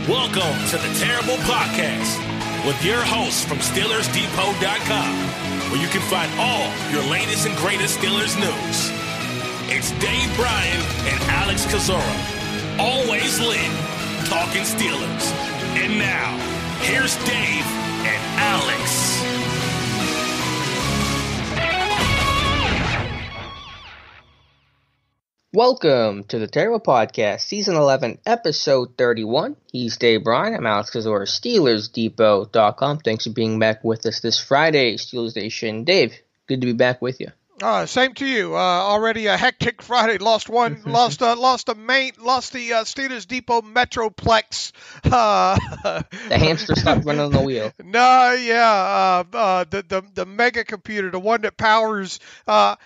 Welcome to the Terrible Podcast with your hosts from SteelersDepot.com, where you can find all your latest and greatest Steelers news. It's Dave Bryan and Alex Kozora, always lit, talking Steelers. And now, here's Dave and Alex. Welcome to the Terrible Podcast, Season 11, Episode 31. He's Dave Bryan. I'm Alex Kozora, SteelersDepot.com. Thanks for being back with us this Friday, Steelers Nation. Dave, good to be back with you. Same to you. Already a hectic Friday. Lost the Steelers Depot Metroplex. The hamster stopped running on the wheel. The mega computer, the one that powers, the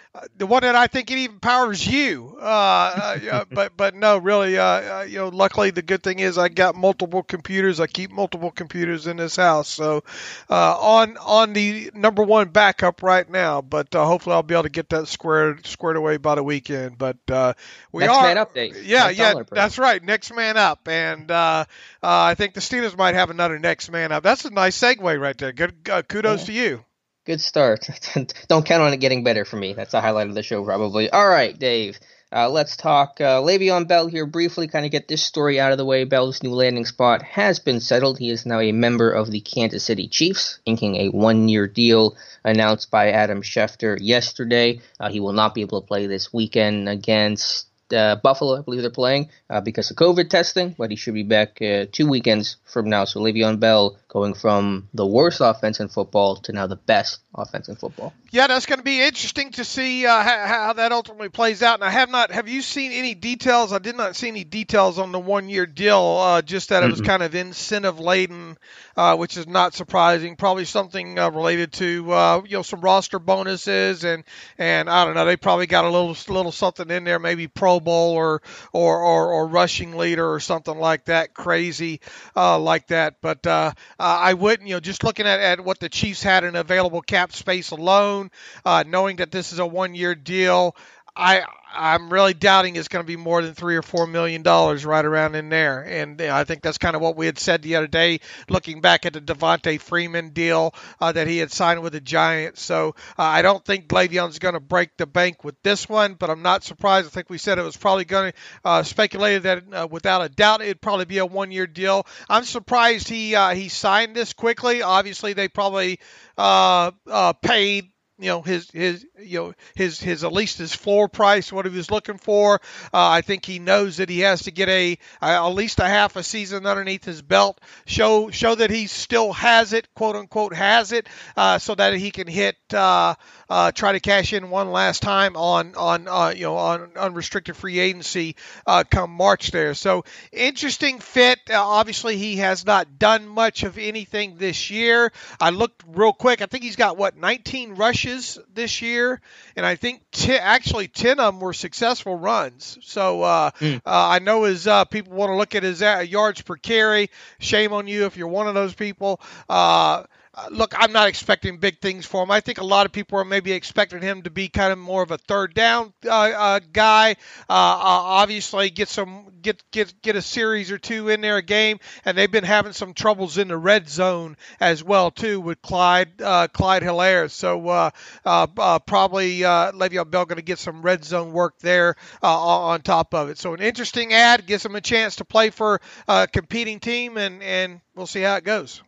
one that I think it even powers you. But no, really, luckily the good thing is I got multiple computers. I keep multiple computers in this house, so on the number one backup right now. But hopefully I'll be able to get that squared away by the weekend. But next man update. Yeah, that's right. Next man up, and I think the Steelers might have another next man up. That's a nice segue right there. Good, kudos to you. Good start. Don't count on it getting better for me. That's the highlight of the show, probably. All right, Dave. Let's talk Le'Veon Bell here briefly, kind of get this story out of the way. Bell's new landing spot has been settled. He is now a member of the Kansas City Chiefs, inking a one-year deal announced by Adam Schefter yesterday. He will not be able to play this weekend against Buffalo, I believe they're playing, because of COVID testing, but he should be back 2 weekends from now. So Le'Veon Bell going from the worst offense in football to now the best offense in football. Yeah, that's going to be interesting to see how that ultimately plays out. And have you seen any details? I did not see any details on the one-year deal, just that it was kind of incentive-laden, which is not surprising. Probably something related to, some roster bonuses and I don't know, they probably got a little something in there, maybe Pro Bowl or rushing leader or something like that, crazy like that. But I wouldn't, just looking at what the Chiefs had in available cap space alone, knowing that this is a one-year deal, I'm really doubting it's going to be more than $3 or $4 million right around in there. And I think that's kind of what we had said the other day, looking back at the Devontae Freeman deal that he had signed with the Giants. So I don't think Le'Veon's going to break the bank with this one, but I'm not surprised. I think we said it was probably going to speculated that without a doubt it'd probably be a one-year deal. I'm surprised he signed this quickly. Obviously, they probably paid his at least his floor price, what he was looking for. I think he knows that he has to get at least a half a season underneath his belt, show that he still has it, quote unquote has it, so that he can try to cash in one last time on unrestricted free agency come March there. So interesting fit. Obviously he has not done much of anything this year. I looked real quick. I think he's got 19 rushes this year, and I think 10 of them were successful runs. So I know his people want to look at his yards per carry. Shame on you if you're one of those people. Look, I'm not expecting big things for him. I think a lot of people are maybe expecting him to be kind of more of a third down guy. Obviously, get a series or two in there a game, and they've been having some troubles in the red zone as well too with Clyde Hilaire. So probably Le'Veon Bell going to get some red zone work there on top of it. So an interesting ad, gives him a chance to play for a competing team, and we'll see how it goes.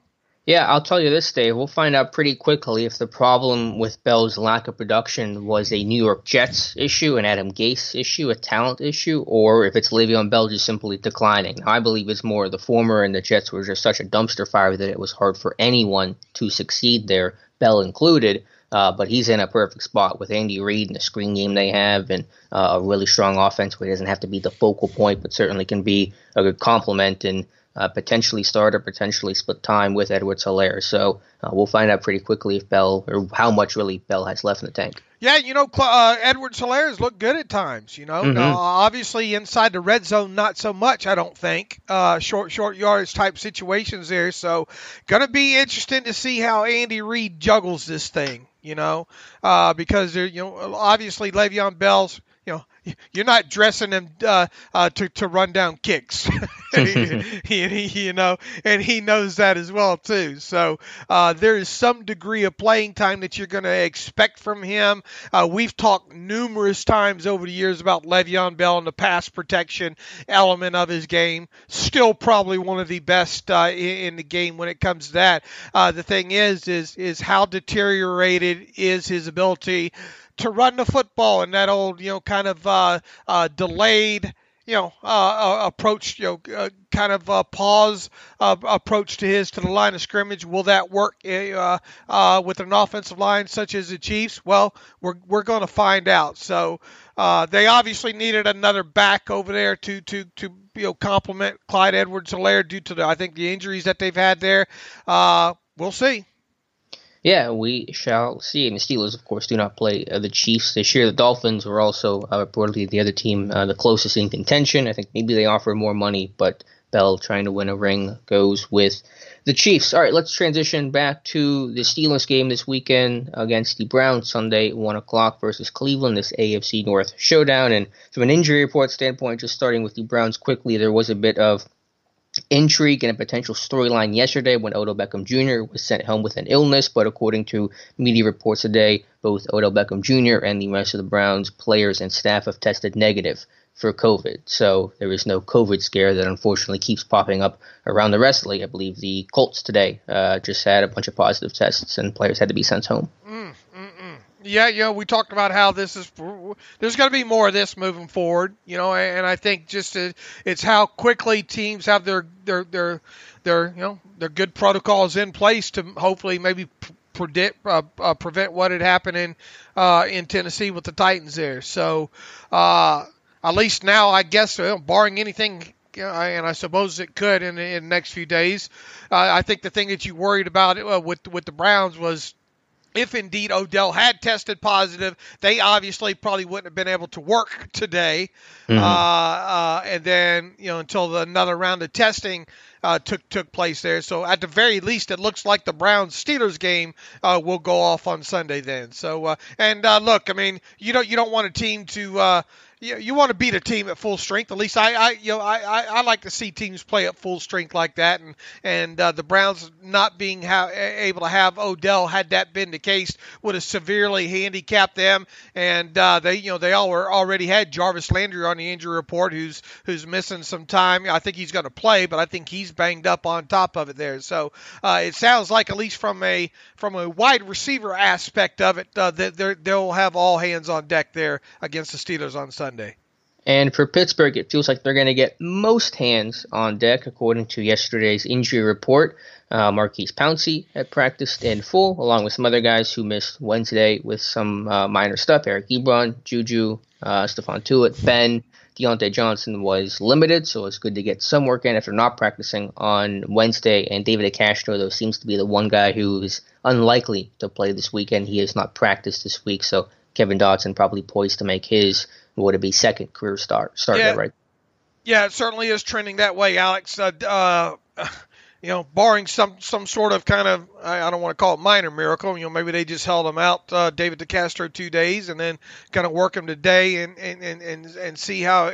Yeah, I'll tell you this, Dave. We'll find out pretty quickly if the problem with Bell's lack of production was a New York Jets issue, an Adam Gase issue, a talent issue, or if it's Le'Veon Bell just simply declining. Now, I believe it's more the former, and the Jets were just such a dumpster fire that it was hard for anyone to succeed there, Bell included. But he's in a perfect spot with Andy Reid and the screen game they have, and a really strong offense where he doesn't have to be the focal point, but certainly can be a good complement and potentially start or potentially split time with Edwards-Helaire. So we'll find out pretty quickly if Bell, or how much really Bell has left in the tank. Yeah, Edwards-Helaire has looked good at times, obviously inside the red zone, not so much, I don't think. Short yardage type situations there. So going to be interesting to see how Andy Reid juggles this thing, because, obviously Le'Veon Bell's, you're not dressing him to run down kicks. You know, and he knows that as well too. So there is some degree of playing time that you're going to expect from him. We've talked numerous times over the years about Le'Veon Bell and the pass protection element of his game. Still probably one of the best in the game when it comes to that. The thing is how deteriorated is his ability to run the football in that old, kind of delayed, approach, kind of pause approach to the line of scrimmage. Will that work with an offensive line such as the Chiefs? Well, we're going to find out. So they obviously needed another back over there to complement Clyde Edwards-Helaire due to I think the injuries that they've had there. We'll see. Yeah, we shall see. And the Steelers, of course, do not play the Chiefs this year. The Dolphins were also reportedly the other team, the closest in contention. I think maybe they offer more money, but Bell trying to win a ring goes with the Chiefs. All right, let's transition back to the Steelers game this weekend against the Browns Sunday, 1 o'clock versus Cleveland, this AFC North showdown. And from an injury report standpoint, just starting with the Browns quickly, there was a bit of intrigue and a potential storyline yesterday when Odell Beckham Jr. was sent home with an illness, but according to media reports today, both Odell Beckham Jr. and the rest of the Browns players and staff have tested negative for COVID. So there is no COVID scare that unfortunately keeps popping up around the rest of the league. I believe the Colts today just had a bunch of positive tests and players had to be sent home. Yeah, we talked about how there's going to be more of this moving forward, and I think just it's how quickly teams have their good protocols in place to hopefully maybe prevent what had happened in Tennessee with the Titans there. So at least now, I guess, barring anything, and I suppose it could in the next few days, I think the thing that you worried about with the Browns was, if indeed Odell had tested positive, they obviously probably wouldn't have been able to work today. And then, until another round of testing took place there. So at the very least, it looks like the Browns-Steelers game will go off on Sunday then. So, look, I mean, you don't want a team to you want to beat a team at full strength. At least I like to see teams play at full strength like that. And the Browns not being able to have Odell, had that been the case, would have severely handicapped them. And they already had Jarvis Landry on the injury report, who's missing some time. I think he's going to play, but I think he's banged up on top of it there. So it sounds like, at least from a wide receiver aspect of it, that they'll have all hands on deck there against the Steelers on Sunday. And for Pittsburgh, it feels like they're going to get most hands on deck, according to yesterday's injury report. Marquise Pouncey had practiced in full, along with some other guys who missed Wednesday with some minor stuff. Eric Ebron, Juju, Stephon Tuitt, Ben, Deontay Johnson was limited, so it's good to get some work in after not practicing on Wednesday. And David Castro, though, seems to be the one guy who is unlikely to play this weekend. He has not practiced this week, so Kevin Dotson probably poised to make his, would it be, second career start there, right? Yeah, it certainly is trending that way, Alex. Barring some sort of kind of, I don't want to call it minor miracle, maybe they just held him out, David DeCastro, 2 days, and then kind of work him today and see how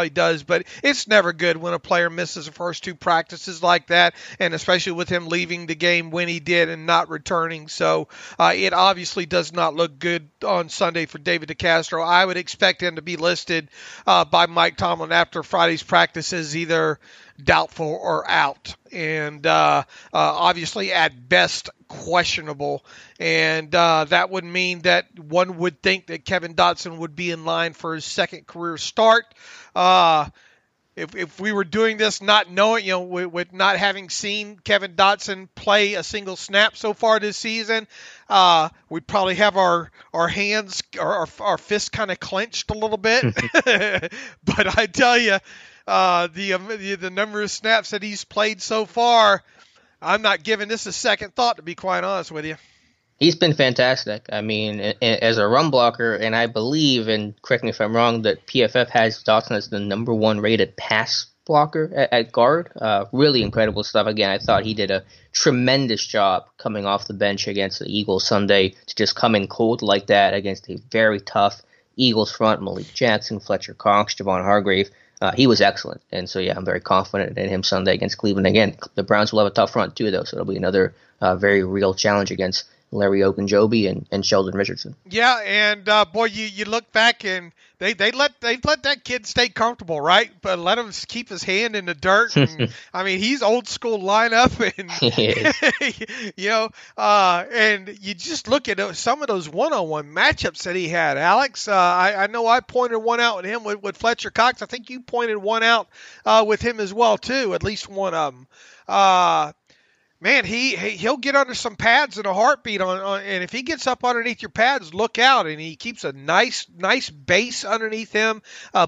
he does. But it's never good when a player misses the first 2 practices like that, and especially with him leaving the game when he did and not returning. So it obviously does not look good on Sunday for David DeCastro. I would expect him to be listed by Mike Tomlin after Friday's practices, either doubtful or out, and obviously at best questionable, and that would mean that one would think that Kevin Dotson would be in line for his second career start. If we were doing this not knowing, with not having seen Kevin Dotson play a single snap so far this season, we'd probably have our hands, our fists kind of clenched a little bit. But I tell you, the number of snaps that he's played so far, I'm not giving this a second thought, to be quite honest with you. He's been fantastic. I mean, as a run blocker, and I believe, and correct me if I'm wrong, that PFF has Dotson as the number 1 rated pass blocker at guard. Really incredible stuff. Again, I thought he did a tremendous job coming off the bench against the Eagles Sunday to just come in cold like that against a very tough Eagles front, Malik Jackson, Fletcher Cox, Javon Hargrave. He was excellent. And so, yeah, I'm very confident in him Sunday against Cleveland. Again, the Browns will have a tough front, too, though, so it'll be another very real challenge against Larry Ogunjobi and Sheldon Richardson. Yeah, and boy, you look back and they let that kid stay comfortable, right? But let him keep his hand in the dirt. And, I mean, he's old school lineup, and and you just look at some of those one-on-one matchups that he had. Alex, I know I pointed one out with him with Fletcher Cox. I think you pointed one out with him as well too. At least one of them. Man, he'll get under some pads in a heartbeat and if he gets up underneath your pads, look out. And he keeps a nice base underneath him,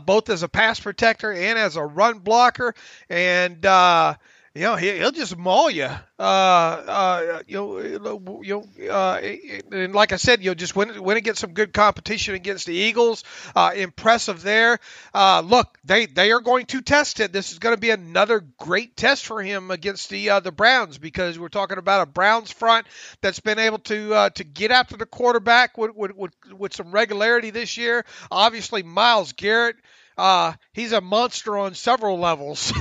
both as a pass protector and as a run blocker. And he'll just maul you. And like I said, just win against some good competition against the Eagles. Impressive there. Look, they are going to test it. This is going to be another great test for him against the Browns, because we're talking about a Browns front that's been able to get after the quarterback with some regularity this year. Obviously, Myles Garrett. He's a monster on several levels.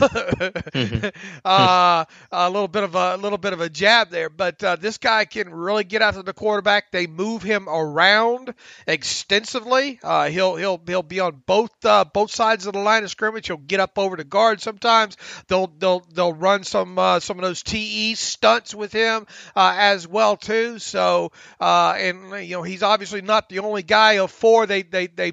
A little bit of a jab there, but this guy can really get after the quarterback. They move him around extensively. He'll be on both sides of the line of scrimmage. He'll get up over the guard. Sometimes they'll run some of those TE stunts with him as well too. So he's obviously not the only guy of four. They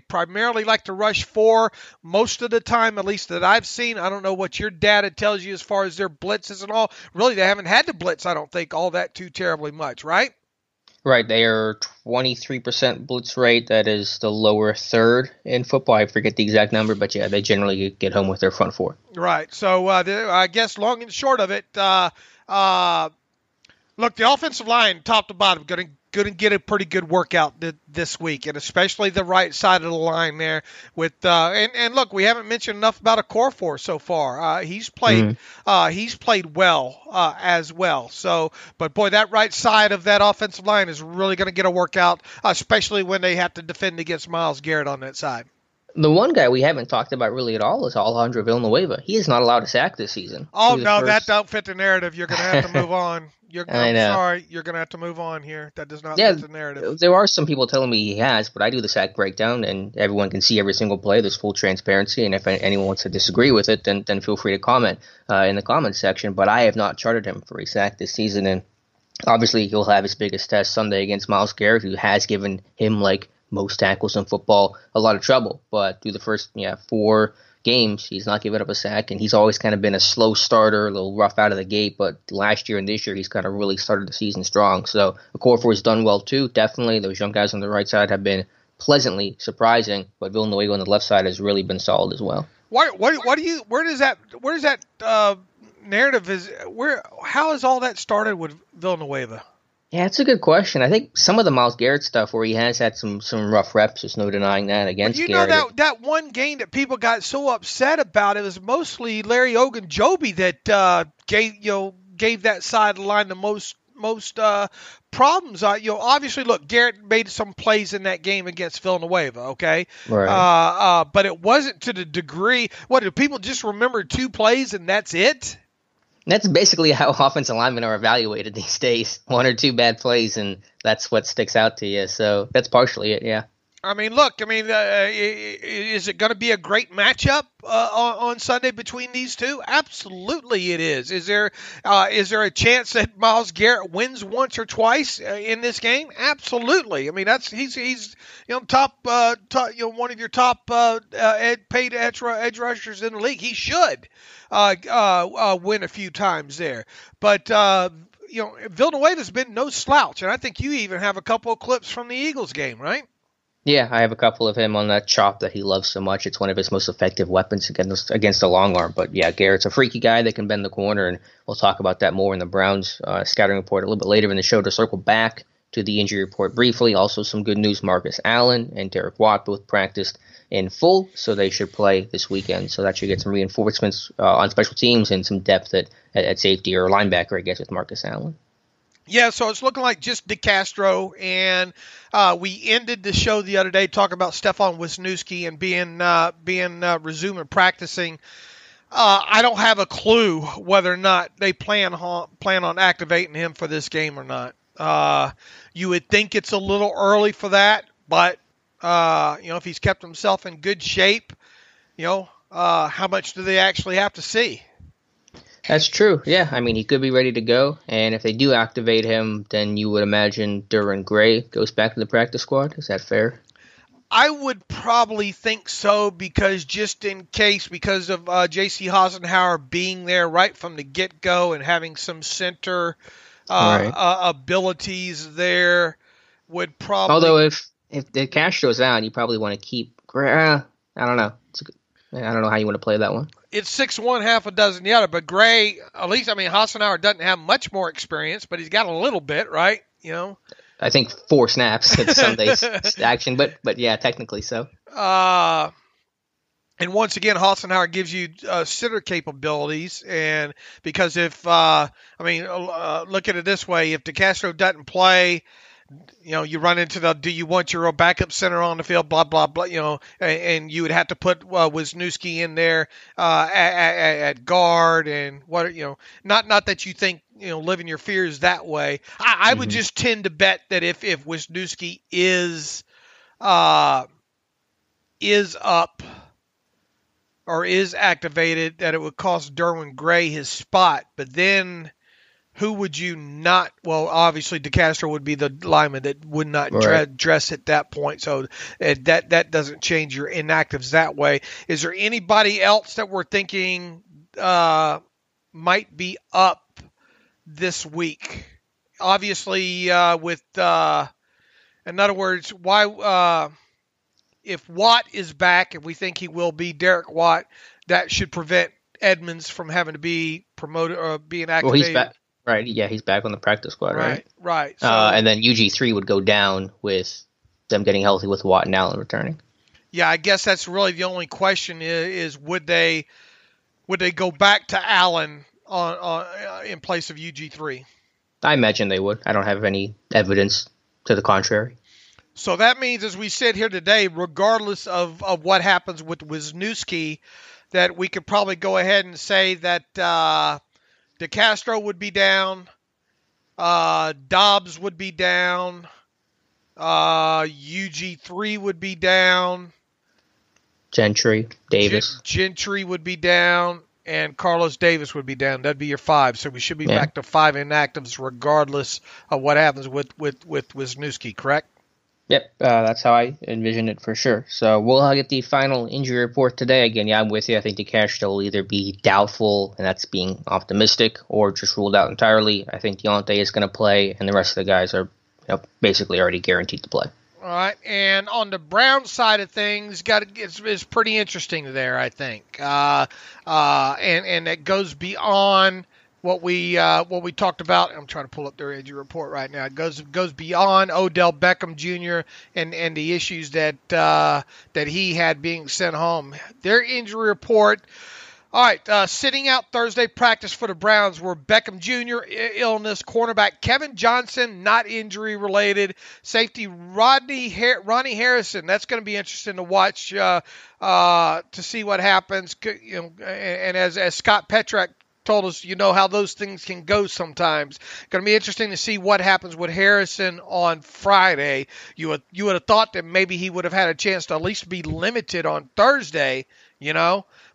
primarily like to rush four most of the time, at least that I've seen. I don't know what your data tells you as far as their blitzes and all. Really, they haven't had to blitz, I don't think, all that too terribly much, right? Right. They are 23% blitz rate. That is the lower third in football. I forget the exact number, but yeah, they generally get home with their front four. Right. So I guess long and short of it, look, the offensive line, top to bottom, going to get a pretty good workout this week, and especially the right side of the line there. With and look, we haven't mentioned enough about Okorafor so far. He's played well as well. So, but boy, that right side of that offensive line is really going to get a workout, especially when they have to defend against Myles Garrett on that side. The one guy we haven't talked about really at all is Alejandro Villanueva. He is not allowed a sack this season. Oh, no, that don't fit the narrative. You're going to have to move on. I'm sorry, you're going to have to move on here. That does not fit the narrative. There are some people telling me he has, but I do the sack breakdown, and everyone can see every single play. There's full transparency, and if anyone wants to disagree with it, then feel free to comment in the comments section. But I have not charted him for a sack this season, and obviously he'll have his biggest test Sunday against Myles Garrett, who has given him, like most tackles in football, a lot of trouble. But through the first 4 games, he's not given up a sack, and he's always kind of been a slow starter, a little rough out of the gate. But last year and this year, he's kind of really started the season strong. So Okorafor has done well too. Definitely, those young guys on the right side have been pleasantly surprising, but Villanueva on the left side has really been solid as well. Where does that narrative how has all that started with Villanueva? Yeah, it's a good question. I think some of the Myles Garrett stuff where he has had some rough reps, there's no denying that against Garrett. That one game that people got so upset about, it was mostly Larry Ogunjobi that gave that side of the line the most problems. Obviously, look, Garrett made some plays in that game against Villanueva, okay? Right. But it wasn't to the degree. What, do people just remember 2 plays and that's it? That's basically how offensive linemen are evaluated these days. 1 or 2 bad plays, and that's what sticks out to you. So that's partially it, yeah. I mean, look, is it going to be a great matchup on Sunday between these two? Absolutely it is. Is there a chance that Myles Garrett wins once or twice in this game? Absolutely. I mean, he's top one of your top paid edge rushers in the league. He should win a few times there. But Villanueva's been no slouch, and I think you even have a couple of clips from the Eagles game, right? Yeah, I have a couple of him on that chop that he loves so much. It's one of his most effective weapons against the long arm. But yeah, Garrett's a freaky guy that can bend the corner, and we'll talk about that more in the Browns scouting report a little bit later in the show. To circle back to the injury report briefly, also some good news. Marcus Allen and Derek Watt both practiced in full, so they should play this weekend. So that should get some reinforcements on special teams and some depth at safety or linebacker, I guess, with Marcus Allen. Yeah, so it's looking like just Castro, and we ended the show the other day talking about Stefan Wisniewski and being resuming practicing. I don't have a clue whether or not they plan on activating him for this game or not. You would think it's a little early for that, but if he's kept himself in good shape, how much do they actually have to see? That's true. Yeah, I mean, he could be ready to go, and if they do activate him, then you would imagine Derwin Gray goes back to the practice squad. Is that fair? I would probably think so, because just in case, because of J.C. Hasenhauer being there right from the get-go and having some center abilities there, would probably. Although if the Castro's out, you probably want to keep Gray. I don't know. I don't know how you want to play that one. It's 6-1, half a dozen the other. But Gray, at least, Hasenhauer doesn't have much more experience, but he's got a little bit, right? I think 4 snaps at Sunday's action, but yeah, technically so. And once again, Hasenhauer gives you sitter capabilities, and because if look at it this way: if DeCastro doesn't play, you run into do you want your backup center on the field, blah, blah, blah, and you would have to put Wisniewski in there at guard, and not that you think, living your fears that way. I would just tend to bet that if Wisniewski is up or is activated, that it would cost Derwin Gray his spot, but then who would you not? Well, obviously, DeCastro would be the lineman that would not dress at that point. So that doesn't change your inactives that way. Is there anybody else that we're thinking might be up this week? Obviously, in other words, why if Watt is back, and we think he will be, Derek Watt, that should prevent Edmonds from having to be promoted or being activated. Well, he's back. Right, yeah, he's back on the practice squad, right? Right. So, and then UG3 would go down with them getting healthy with Watt and Allen returning. Yeah, I guess that's really the only question is would they go back to Allen in place of UG3? I imagine they would. I don't have any evidence to the contrary. So that means, as we sit here today, regardless of what happens with Wisniewski, that we could probably go ahead and say that DeCastro would be down, Dobbs would be down, UG3 would be down, Gentry, Davis. Gentry would be down, and Carlos Davis would be down. That'd be your 5. So we should be back to 5 inactives regardless of what happens with Wisniewski, correct? Yep, that's how I envision it for sure. So we'll get the final injury report today. Again, yeah, I'm with you. I think DeCastro will either be doubtful, and that's being optimistic, or just ruled out entirely. I think Deontay is going to play, and the rest of the guys are basically already guaranteed to play. All right, and on the Browns side of things, it's pretty interesting there, I think, and it goes beyond what we talked about. I'm trying to pull up their injury report right now. It goes beyond Odell Beckham Jr. and the issues that he had being sent home. Their injury report. All right, sitting out Thursday practice for the Browns were Beckham Jr., illness, cornerback Kevin Johnson, not injury related, safety Ronnie Harrison. That's going to be interesting to watch to see what happens. And as Scott Petrak told us, how those things can go sometimes. Going to be interesting to see what happens with Harrison on Friday. You would have thought that maybe he would have had a chance to at least be limited on Thursday,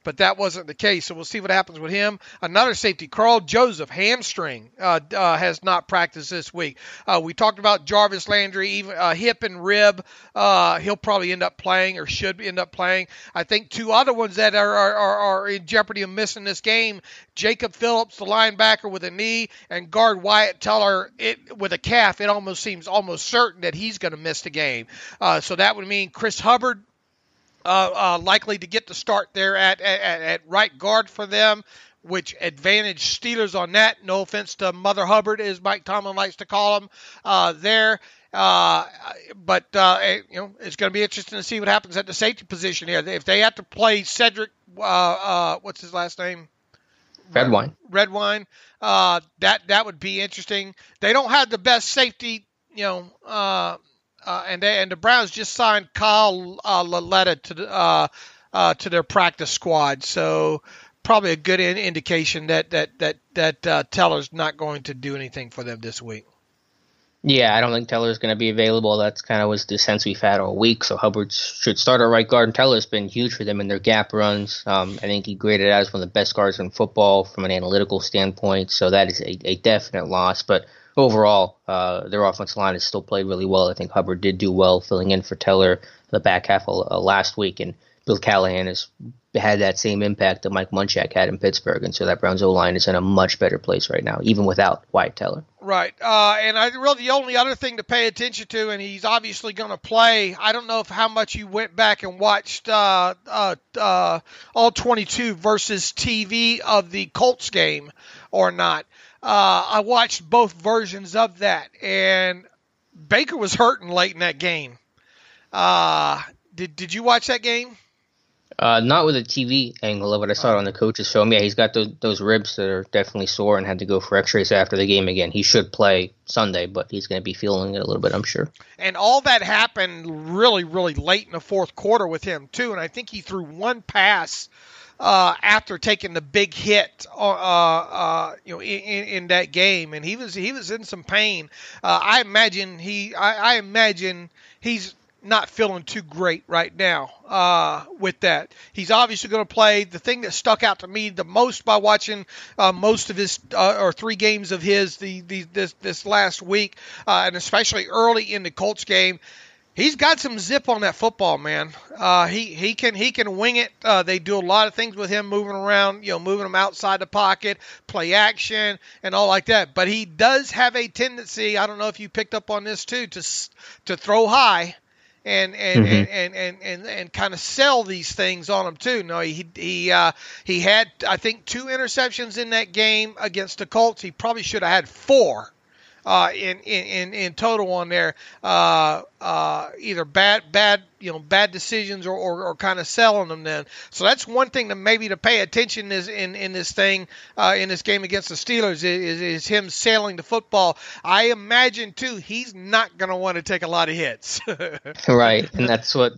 but that wasn't the case. So we'll see what happens with him. Another safety, Carl Joseph, hamstring, has not practiced this week. We talked about Jarvis Landry, even hip and rib. He'll probably end up playing, or should end up playing. I think 2 other ones that are in jeopardy of missing this game: Jacob Phillips, the linebacker, with a knee, and guard Wyatt Teller with a calf. It almost seems certain that he's going to miss the game. So that would mean Chris Hubbard likely to get the start there at right guard for them, which advantage Steelers on that. No offense to Mother Hubbard, as Mike Tomlin likes to call him there. But it's going to be interesting to see what happens at the safety position here. If they have to play Cedric, what's his last name? Red wine. Red wine. That would be interesting. They don't have the best safety, and the Browns just signed Kyle Laletta to their practice squad. So probably a good indication that Teller's not going to do anything for them this week. Yeah, I don't think Teller's going to be available. That's kind of was the sense we've had all week. So Hubbard should start at right guard. And Teller's been huge for them in their gap runs. I think he graded as one of the best guards in football from an analytical standpoint. So that is a definite loss. But overall, their offensive line has still played really well. I think Hubbard did do well filling in for Teller the back half of last week. And Bill Callahan has had that same impact that Mike Munchak had in Pittsburgh. And so that Browns O-line is in a much better place right now, even without Wyatt Teller. Right. And the only other thing to pay attention to, and he's obviously going to play, I don't know how much you went back and watched all 22 versus TV of the Colts game or not. I watched both versions of that, and Baker was hurting late in that game. Did you watch that game? Not with a TV angle of it. I saw it on the coach's film. Yeah, he's got those ribs that are definitely sore and had to go for x-rays after the game again. He should play Sunday, but he's going to be feeling it a little bit, I'm sure. And all that happened really, really late in the fourth quarter with him, too. And I think he threw one pass after taking the big hit, in that game. And he was in some pain. I imagine he's not feeling too great right now with that. He's obviously going to play. The thing that stuck out to me the most by watching most of his or 3 games of his this last week, and especially early in the Colts game, he's got some zip on that football, man. He can wing it. They do a lot of things with him moving around, moving him outside the pocket, play action, and all like that. But he does have a tendency, I don't know if you picked up on this too, to throw high. And kind of sell these things on him too. No, he had, I think, 2 interceptions in that game against the Colts. He probably should have had 4 in total on there. Either bad decisions or kind of selling them then. So that's one thing to pay attention is in this thing, in this game against the Steelers is him sailing the football. I imagine too, he's not going to want to take a lot of hits. Right. And that's what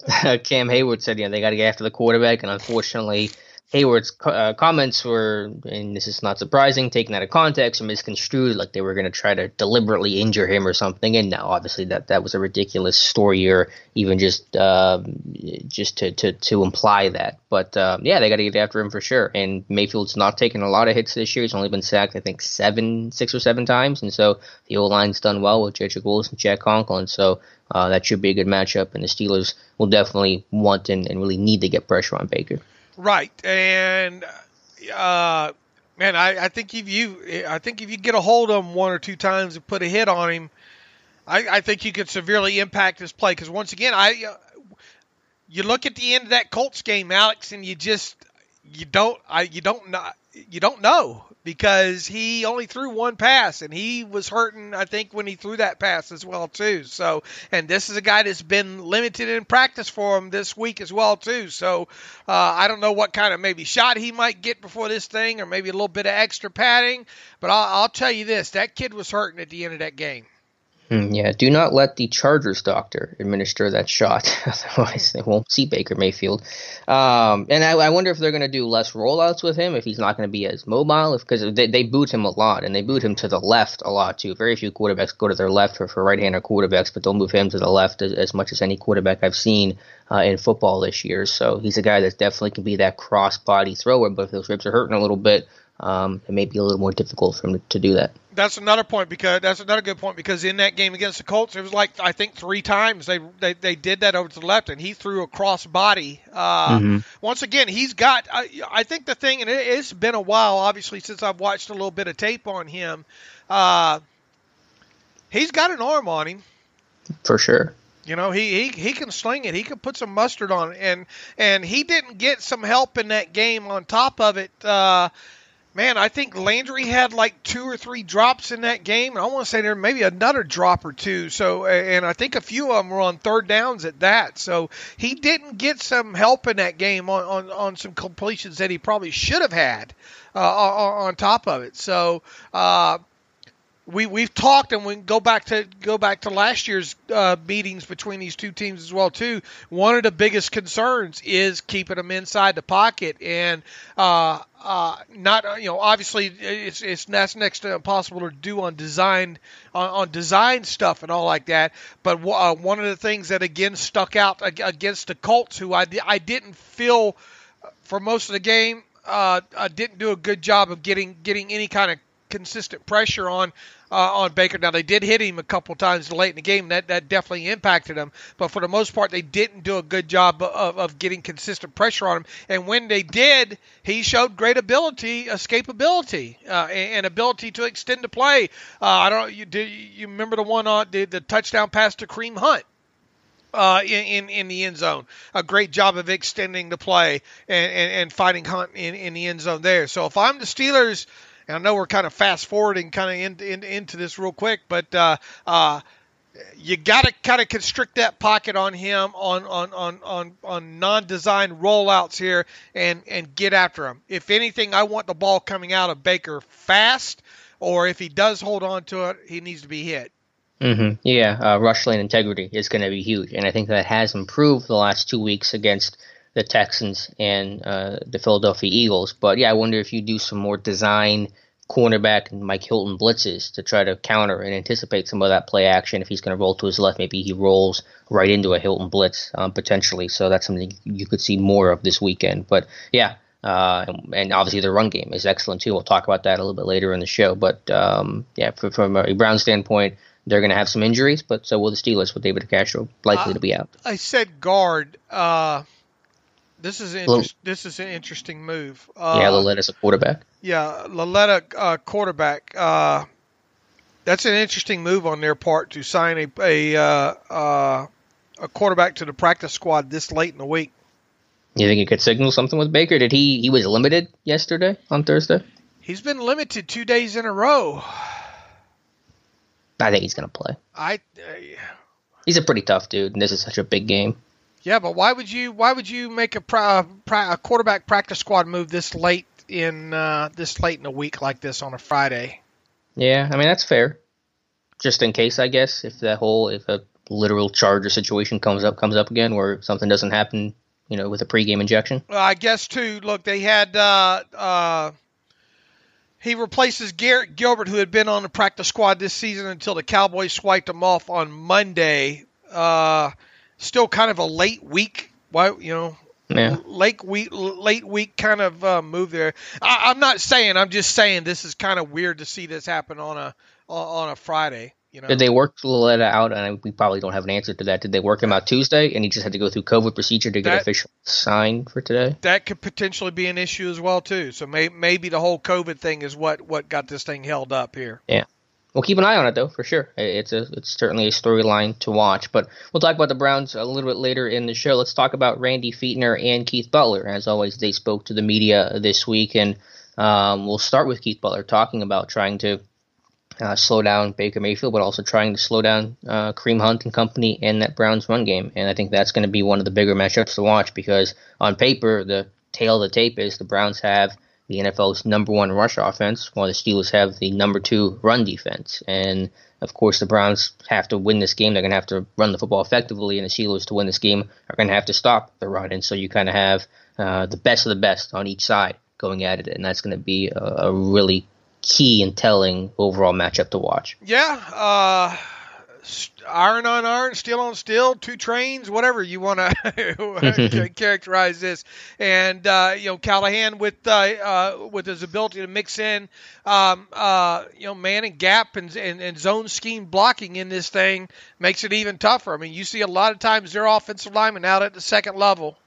Cam Hayward said. They got to get after the quarterback. And unfortunately, Hayward's comments were, and this is not surprising, taken out of context or misconstrued, like they were going to try to deliberately injure him or something. And now, obviously, that was a ridiculous story, or even just to imply that. But yeah, they got to get after him for sure. And Mayfield's not taken a lot of hits this year. He's only been sacked, I think, 6 or 7 times. And so the O-line's done well with Jedrick Willis and Jack Conklin. So that should be a good matchup. And the Steelers will definitely want and really need to get pressure on Baker. Right, and man, I think if you get a hold of him 1 or 2 times and put a hit on him, I think you could severely impact his play. Because once again, you look at the end of that Colts game, Alex, and you don't know, because he only threw 1 pass, and he was hurting, I think, when he threw that pass as well too. So, and this is a guy that's been limited in practice for him this week as well too. So I don't know what kind of maybe shot he might get before this thing, or maybe a little bit of extra padding. But I'll tell you this, that kid was hurting at the end of that game. Yeah, do not let the Chargers doctor administer that shot. Otherwise, they won't see Baker Mayfield. And I wonder if they're going to do less rollouts with him, if he's not going to be as mobile, because they boot him a lot, and they boot him to the left a lot, too. Very few quarterbacks go to their left for right-hander quarterbacks, but they'll move him to the left as much as any quarterback I've seen in football this year. So he's a guy that definitely can be that cross-body thrower, but if those ribs are hurting a little bit, it may be a little more difficult for him to do that. That's another point, because that's another good point, because in that game against the Colts, it was like, I think 3 times they did that over to the left, and he threw a cross body. Once again, he's got, I think the thing, and it's been a while, obviously, since I've watched a little bit of tape on him. He's got an arm on him. For sure. He can sling it. He can put some mustard on it. And he didn't get some help in that game on top of it. Man, I think Landry had like 2 or 3 drops in that game. I want to say there maybe another drop or 2. So, and I think a few of them were on third downs at that. So he didn't get some help in that game on some completions that he probably should have had on top of it. So, We've talked, and we can go back to last year's meetings between these two teams as well too. One of the biggest concerns is keeping them inside the pocket, and not obviously that's next to impossible to do on design stuff and all like that. But one of the things that again stuck out against the Colts, who I didn't feel for most of the game didn't do a good job of getting any kind of consistent pressure on Baker. Now, they did hit him a couple times late in the game. That definitely impacted him. But for the most part, they didn't do a good job of getting consistent pressure on him. And when they did, he showed great escapability, and ability to extend the play. You remember the one on the touchdown pass to Kareem Hunt? In the end zone, a great job of extending the play and finding Hunt in the end zone there. So if I'm the Steelers, and I know we're kind of fast forwarding kind of into this real quick, but you got to kind of constrict that pocket on him on non-designed rollouts here and get after him. If anything, I want the ball coming out of Baker fast, or if he does hold on to it, he needs to be hit. Mm-hmm. Yeah, rush lane integrity is going to be huge, and I think that has improved the last 2 weeks against the Texans and the Philadelphia Eagles. But yeah, I wonder if you do some more design cornerback and Mike Hilton blitzes to try to counter and anticipate some of that play action. If he's going to roll to his left, maybe he rolls right into a Hilton blitz potentially. So that's something you could see more of this weekend. But yeah, and obviously the run game is excellent too. We'll talk about that a little bit later in the show. But yeah, from a Brown standpoint, they're going to have some injuries, but so will the Steelers with David Castro likely to be out. I said guard. This is an interesting move. Lalletta's a quarterback. Yeah, Lalletta quarterback. That's an interesting move on their part to sign a quarterback to the practice squad this late in the week. You think it could signal something with Baker? Did he was limited yesterday on Thursday? He's been limited 2 days in a row. I think he's going to play. He's a pretty tough dude, and this is such a big game. Yeah, but why would you make a quarterback practice squad move this late in a week like this on a Friday? Yeah, I mean that's fair. Just in case, I guess, if a literal Charger situation comes up again, where something doesn't happen, with a pregame injection. Well, I guess too. Look, they had he replaces Garrett Gilbert, who had been on the practice squad this season until the Cowboys swiped him off on Monday. Still kind of a late week, late week kind of move there. I'm not saying. I'm just saying this is kind of weird to see this happen on a Friday. Did they work Lalletta out? And we probably don't have an answer to that. Did they work him out Tuesday, and he just had to go through COVID procedure to get official signed for today? That could potentially be an issue as well too. So maybe the whole COVID thing is what got this thing held up here. Yeah. We'll keep an eye on it, though, for sure. It's certainly a storyline to watch. But we'll talk about the Browns a little bit later in the show. Let's talk about Randy Fichtner and Keith Butler. As always, they spoke to the media this week, and we'll start with Keith Butler talking about trying to slow down Baker Mayfield, but also trying to slow down Kareem Hunt and company in that Browns run game. And I think that's going to be one of the bigger matchups to watch because on paper, the tail of the tape is the Browns have the NFL's number 1 rush offense, while the Steelers have the number 2 run defense. And, of course, the Browns have to win this game. They're going to have to run the football effectively, and the Steelers, to win this game, are going to have to stop the run. And so you kind of have the best of the best on each side going at it, and that's going to be a really key and telling overall matchup to watch. Yeah, iron on iron, steel on steel, 2 trains, whatever you want to characterize this. And Callahan with his ability to mix in man and gap and zone scheme blocking in this thing makes it even tougher. I mean, you see a lot of times their offensive linemen out at the second level,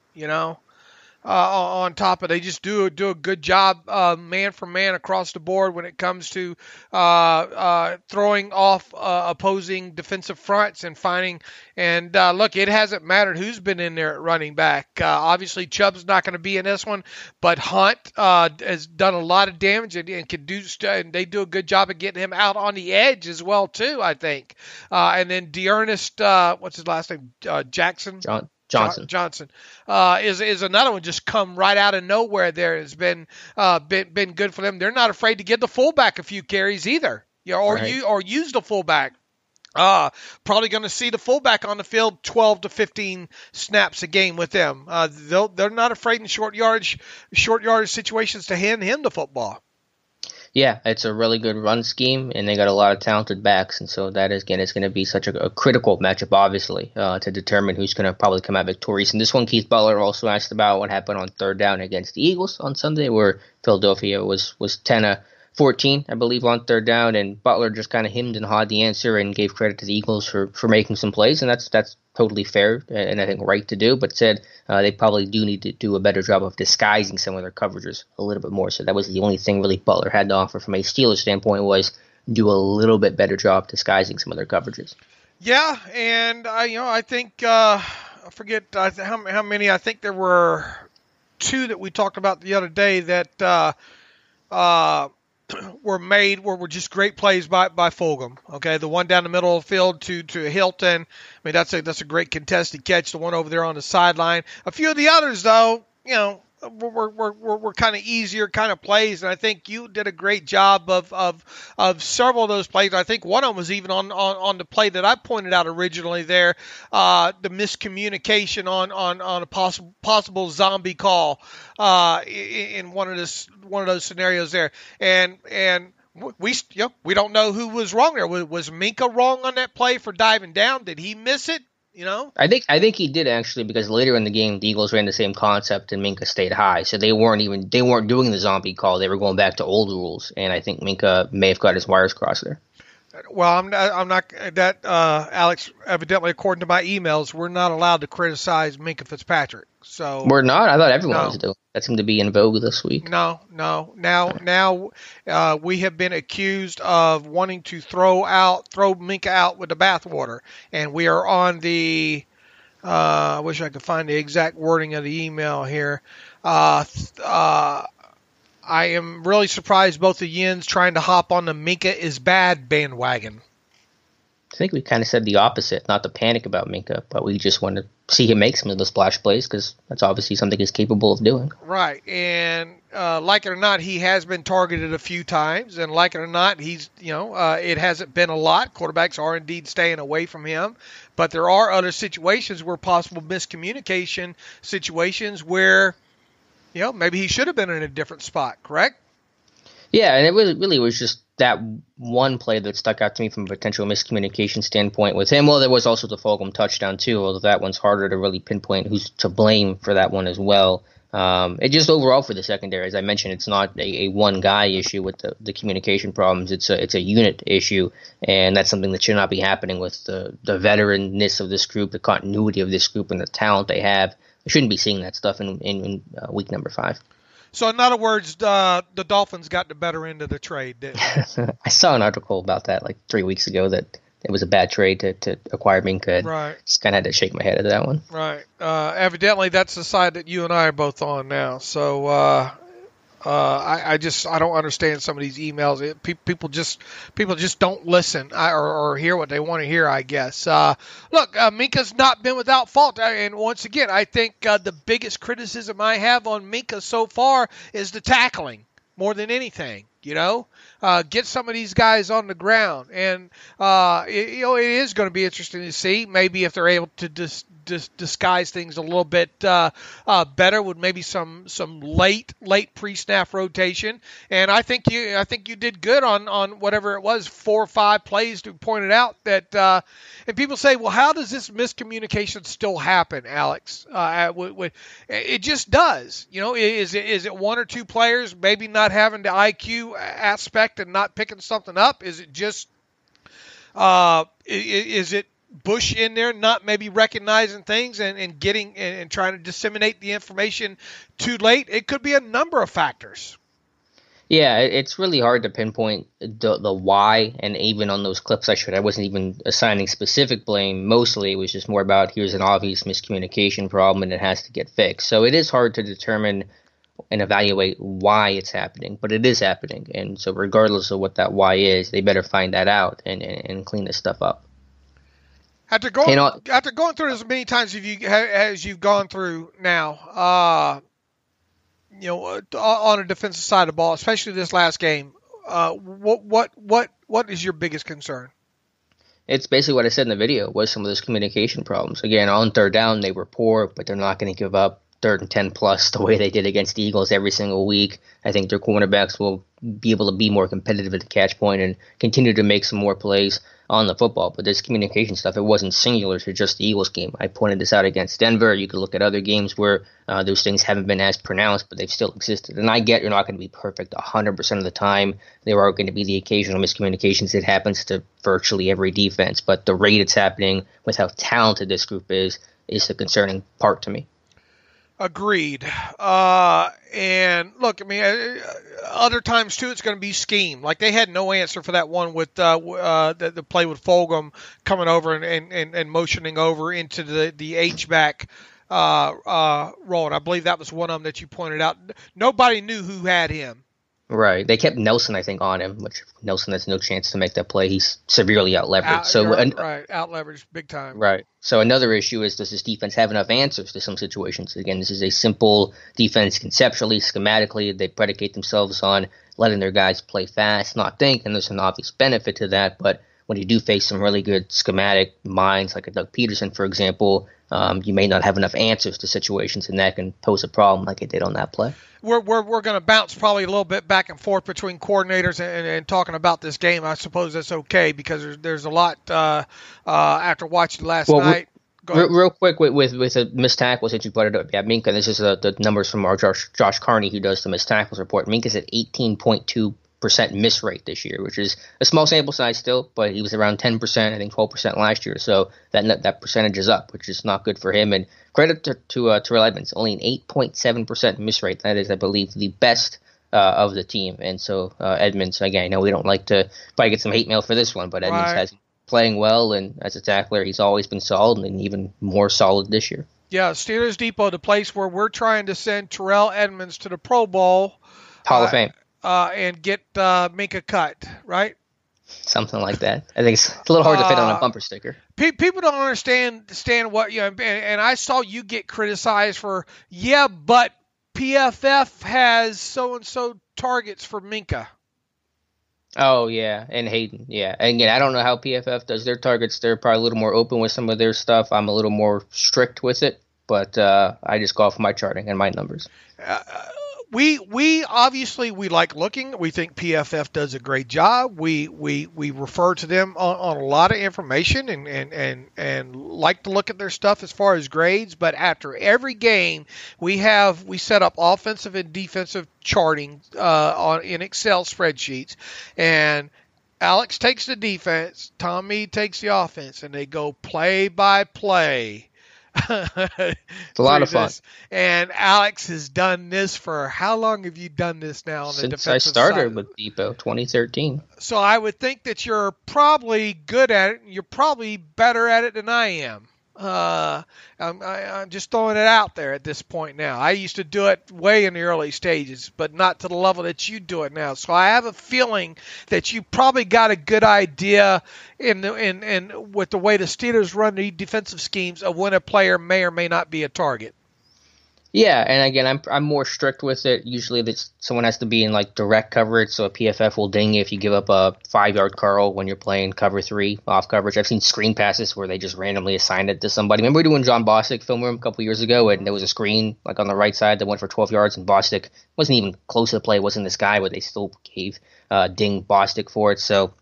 on top of it. They just do a good job man for man across the board when it comes to throwing off opposing defensive fronts and finding. And look, it hasn't mattered who's been in there at running back. Obviously, Chubb's not going to be in this one, but Hunt has done a lot of damage and can do. And they do a good job of getting him out on the edge as well too, I think. And then D'Ernest, what's his last name? Jackson. Johnson is another one, just come right out of nowhere. There has been good for them. They're not afraid to give the fullback a few carries either, or use the fullback. Probably going to see the fullback on the field 12 to 15 snaps a game with them. They're not afraid in short yardage situations to hand him the football. Yeah, it's a really good run scheme, and they got a lot of talented backs, and so that is, again, it's going to be such a critical matchup, obviously, to determine who's going to probably come out victorious. And this one, Keith Butler also asked about what happened on third down against the Eagles on Sunday, where Philadelphia was 10-14, I believe, on third down, and Butler just kind of hemmed and hawed the answer and gave credit to the Eagles for making some plays, and that's totally fair and I think right to do, but said they probably do need to do a better job of disguising some of their coverages a little bit more. So that was the only thing really Butler had to offer from a Steelers standpoint, was do a little bit better job disguising some of their coverages. Yeah, and I think I forget how many. I think there were two that we talked about the other day that were just great plays by Fulgham. Okay, the one down the middle of the field to Hilton. I mean, that's a great contested catch. The one over there on the sideline. A few of the others, though, were kind of easier kind of plays, and I think you did a great job of several of those plays. I think one of them was even on the play that I pointed out originally there, the miscommunication on a possible zombie call in one of those scenarios there, and we don't know who was wrong there. Was Minka wrong on that play for diving down? Did he miss it? I think he did, actually, because later in the game the Eagles ran the same concept and Minka stayed high, so they weren't doing the zombie call. They were going back to old rules, and I think Minka may have got his wires crossed there. Well, I'm not that Alex. Evidently, according to my emails, we're not allowed to criticize Minka Fitzpatrick. So we're not. I thought everyone was doing. That seemed to be in vogue this week. No. Now we have been accused of wanting to throw Minka out with the bathwater, and we are on the. I wish I could find the exact wording of the email here. I am really surprised both the Yins trying to hop on the Minka is bad bandwagon. I think we kind of said the opposite, not to panic about Minka, but we just want to see him make some of the splash plays because that's obviously something he's capable of doing. Right, and like it or not, he has been targeted a few times, and like it or not, he's it hasn't been a lot. Quarterbacks are indeed staying away from him, but there are other situations where possible miscommunication situations where maybe he should have been in a different spot, correct? Yeah, and it really was just that one play that stuck out to me from a potential miscommunication standpoint with him. Well, there was also the Fulgham touchdown too, although that one's harder to really pinpoint who's to blame for that one as well. It just overall for the secondary, as I mentioned, it's not a one guy issue with the communication problems. It's a unit issue, and that's something that should not be happening with the veteranness of this group, the continuity of this group, and the talent they have. I shouldn't be seeing that stuff in week number 5. So, in other words, the Dolphins got the better end of the trade, didn't they? I saw an article about that like 3 weeks ago that it was a bad trade to acquire Minka. Right. Just kind of had to shake my head at that one. Right. Evidently, that's the side that you and I are both on now. So, I don't understand some of these emails. People just don't listen or hear what they want to hear, I guess. Look, Minka's not been without fault. And once again, I think the biggest criticism I have on Minka so far is the tackling more than anything. Get some of these guys on the ground. And, it is going to be interesting to see maybe if they're able to disguise things a little bit better with maybe some late pre-snap rotation. And I think you did good on whatever it was, 4 or 5 plays to point it out that and people say, well, how does this miscommunication still happen, Alex? It just does. Is it 1 or 2 players maybe not having the IQ aspect and not picking something up? Is it just is it Bush in there not maybe recognizing things and getting and trying to disseminate the information too late? It could be a number of factors. Yeah, it's really hard to pinpoint the why, and even on those clips I wasn't even assigning specific blame. Mostly it was just more about here's an obvious miscommunication problem and it has to get fixed. So it is hard to determine and evaluate why it's happening, but it is happening. And so regardless of what that why is, they better find that out and clean this stuff up. After going through as many times as you've gone through now, on a defensive side of the ball, especially this last game, what is your biggest concern? It's basically what I said in the video, was some of those communication problems. Again, on third down, they were poor, but they're not going to give up 3rd and 10 plus the way they did against the Eagles every single week. I think their cornerbacks will be able to be more competitive at the catch point and continue to make some more plays on the football. But this communication stuff, it wasn't singular to just the Eagles game. I pointed this out against Denver. You could look at other games where those things haven't been as pronounced, but they've still existed. And I get you're not going to be perfect 100% of the time. There are going to be the occasional miscommunications. It happens to virtually every defense. But the rate it's happening with how talented this group is the concerning part to me. Agreed. And look, I mean, other times too, it's going to be scheme. Like they had no answer for that one with the play with Fulgham coming over and motioning over into the H-back role. And I believe that was one of them that you pointed out. Nobody knew who had him. Right. They kept Nelson, I think, on him, which Nelson has no chance to make that play. He's severely out-leveraged. Out-leveraged big time. Right. So another issue is, does this defense have enough answers to some situations? Again, this is a simple defense conceptually, schematically. They predicate themselves on letting their guys play fast, not think, and there's an obvious benefit to that. But when you do face some really good schematic minds, like a Doug Peterson, for example, you may not have enough answers to situations, and that can pose a problem like it did on that play. We're going to bounce probably a little bit back and forth between coordinators and talking about this game. I suppose that's okay because there's a lot after watching last night. Real quick with a missed tackle, since you brought it up, yeah, Minka, this is the numbers from our Josh Carney, who does the missed tackles report. Minka's at 18.2% miss rate this year, which is a small sample size still, but he was around 10%, I think 12% last year. So that percentage is up, which is not good for him. And credit to Terrell Edmonds, only an 8.7% miss rate. That is, I believe, the best of the team. And so Edmonds, again, I know we don't like to probably get some hate mail for this one, but Edmonds has playing well, and as a tackler, he's always been solid and even more solid this year. Yeah, Steelers Depot, the place where we're trying to send Terrell Edmonds to the Pro Bowl. Hall of Fame. And get Minka cut, right? Something like that. I think it's a little hard to fit on a bumper sticker. People don't understand what, and I saw you get criticized for, but PFF has so-and-so targets for Minka. Oh, yeah, and Hayden, yeah. And again, I don't know how PFF does their targets. They're probably a little more open with some of their stuff. I'm a little more strict with it, but I just go off my charting and my numbers. We obviously we like looking. We think PFF does a great job. We refer to them on a lot of information and like to look at their stuff as far as grades. But after every game, we set up offensive and defensive charting in Excel spreadsheets, and Alex takes the defense, Tommy takes the offense, and they go play by play. It's a lot of fun. And Alex has done this for how long have you done this now on the defensive side? Since I started with Depot, 2013. So I would think that you're probably good at it. You're probably better at it than I am. I'm just throwing it out there at this point now. I used to do it way in the early stages, but not to the level that you do it now. So I have a feeling that you probably got a good idea in with the way the Steelers run the defensive schemes of when a player may or may not be a target. Yeah, and again, I'm more strict with it. Usually, someone has to be in like direct coverage, so a PFF will ding you if you give up a 5-yard curl when you're playing cover 3 off coverage. I've seen screen passes where they just randomly assign it to somebody. Remember doing John Bostic film room a couple years ago, and there was a screen like on the right side that went for 12 yards, and Bostic wasn't even close to the play. It wasn't this guy, but they still gave ding Bostic for it. So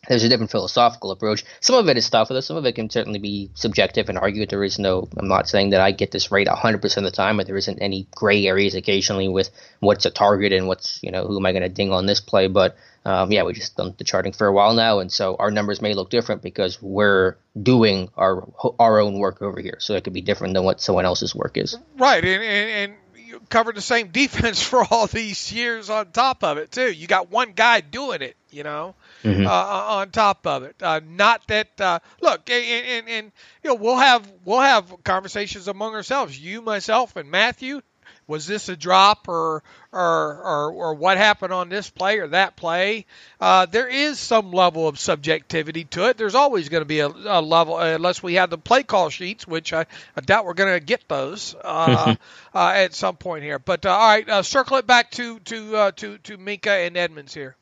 there's a different philosophical approach. Some of it is tough, though. Some of it can certainly be subjective and argued. There is no, I'm not saying that I get this right 100% of the time, but there isn't any gray areas occasionally with what's a target and what's, who am I going to ding on this play. But we just done the charting for a while now. And so our numbers may look different because we're doing our own work over here. So it could be different than what someone else's work is. Right. And you covered the same defense for all these years on top of it, too. You got one guy doing it, on top of it. Not that look, and we'll have conversations among ourselves. You, myself, and Matthew. Was this a drop or what happened on this play or that play? There is some level of subjectivity to it. There's always going to be a level, unless we have the play call sheets, which I doubt we're going to get those at some point here. But all right, circle it back to Minkah and Edmonds here.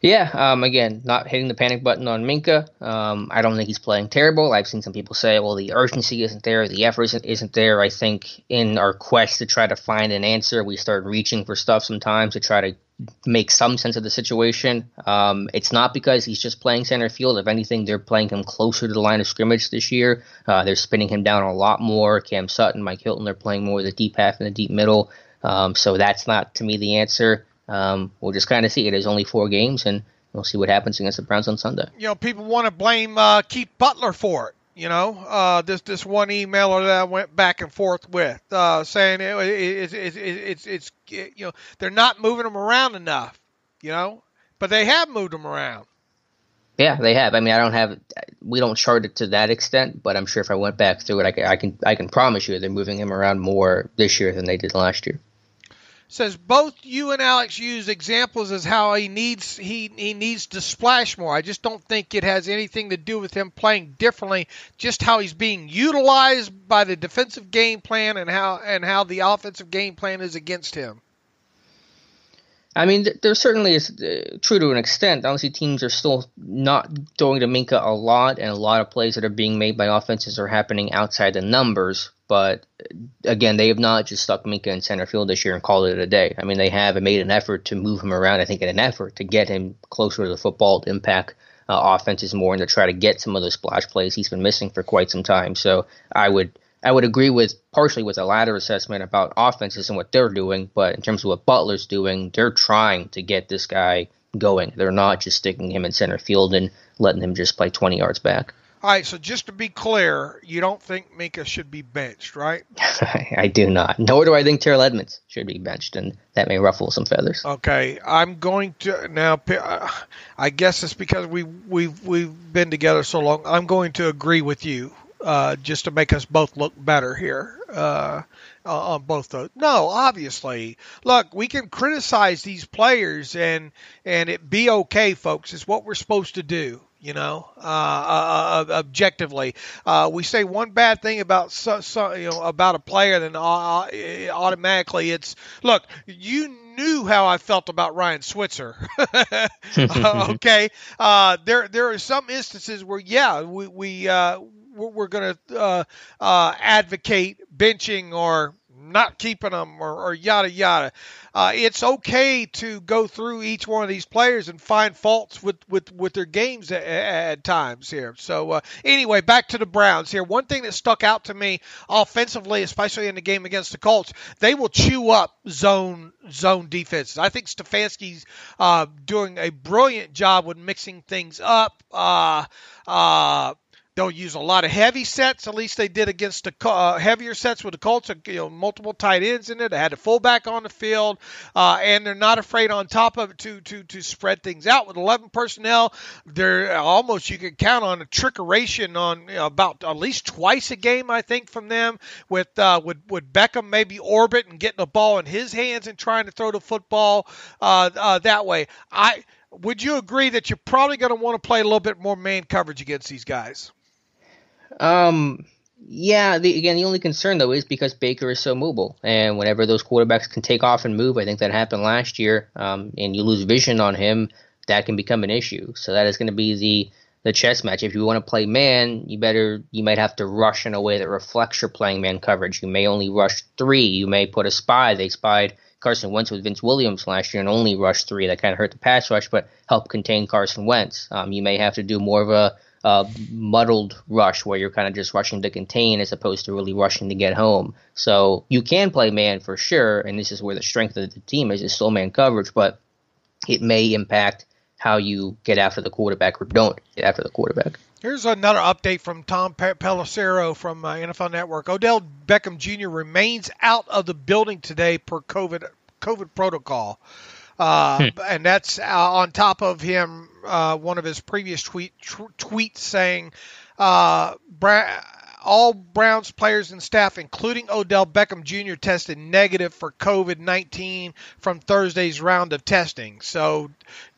Yeah, again, not hitting the panic button on Minkah. I don't think he's playing terrible. I've seen some people say, well, the urgency isn't there, the effort isn't there. I think in our quest to try to find an answer, we start reaching for stuff sometimes to try to make some sense of the situation. It's not because he's just playing center field. If anything, they're playing him closer to the line of scrimmage this year. They're spinning him down a lot more. Cam Sutton, Mike Hilton, they're playing more of the deep half and the deep middle. So that's not, to me, the answer. We'll just kind of see. It is only 4 games, and we'll see what happens against the Browns on Sunday. People want to blame Keith Butler for it. This one emailer that I went back and forth with, saying it's they're not moving him around enough, but they have moved him around. Yeah, they have. I mean, we don't chart it to that extent, but I'm sure if I went back through it, I can promise you they're moving him around more this year than they did last year. Says both you and Alex use examples as how he needs to splash more. I just don't think it has anything to do with him playing differently, just how he's being utilized by the defensive game plan and how the offensive game plan is against him. I mean, there certainly is true to an extent. Obviously, teams are still not throwing to Minkah a lot, and a lot of plays that are being made by offenses are happening outside the numbers. But again, they have not just stuck Minkah in center field this year and called it a day. I mean, they have made an effort to move him around, I think in an effort to get him closer to the football, to impact offenses more, and to try to get some of those splash plays he's been missing for quite some time. So I would agree with partially with the latter assessment about offenses and what they're doing, but in terms of what Butler's doing, they're trying to get this guy going. They're not just sticking him in center field and letting him just play 20 yards back. All right, so just to be clear, you don't think Minkah should be benched, right? I do not. Nor do I think Terrell Edmonds should be benched, and that may ruffle some feathers. Okay, I'm going to now. I guess it's because we've been together so long. I'm going to agree with you, just to make us both look better here on both those. No, obviously, look, we can criticize these players and it be okay, folks. It's what we're supposed to do. Objectively, we say one bad thing about about a player, then automatically it's look. You knew how I felt about Ryan Switzer. Okay, there are some instances where we're going to advocate benching or not keeping them or yada yada. It's okay to go through each one of these players and find faults with their games at times here. So anyway, back to the Browns here. One thing that stuck out to me offensively, especially in the game against the Colts, they will chew up zone defenses. I think Stefanski's doing a brilliant job with mixing things up. They'll use a lot of heavy sets. At least they did against the heavier sets with the Colts. Multiple tight ends in it. They had a fullback on the field, and they're not afraid on top of it to spread things out with 11 personnel. They're almost, you can count on a trickeration on about at least twice a game, I think, from them with Beckham maybe orbit and getting the ball in his hands and trying to throw the football that way. Would you agree that you're probably going to want to play a little bit more man coverage against these guys? Yeah, the only concern, though, is because Baker is so mobile. And whenever those quarterbacks can take off and move, I think that happened last year, and you lose vision on him, that can become an issue. So that is going to be the chess match. If you want to play man, you might have to rush in a way that reflects your playing man coverage. You may only rush 3. You may put a spy. They spied Carson Wentz with Vince Williams last year and only rushed 3. That kind of hurt the pass rush, but helped contain Carson Wentz. You may have to do more of a muddled rush where you're kind of just rushing to contain as opposed to really rushing to get home. So you can play man for sure, and this is where the strength of the team is still man coverage, but it may impact how you get after the quarterback or don't get after the quarterback. Here's another update from Tom Pelissero from NFL Network. Odell Beckham Jr. remains out of the building today per COVID protocol. And that's on top of him, one of his previous tweets saying all Browns players and staff, including Odell Beckham Jr., tested negative for COVID-19 from Thursday's round of testing. So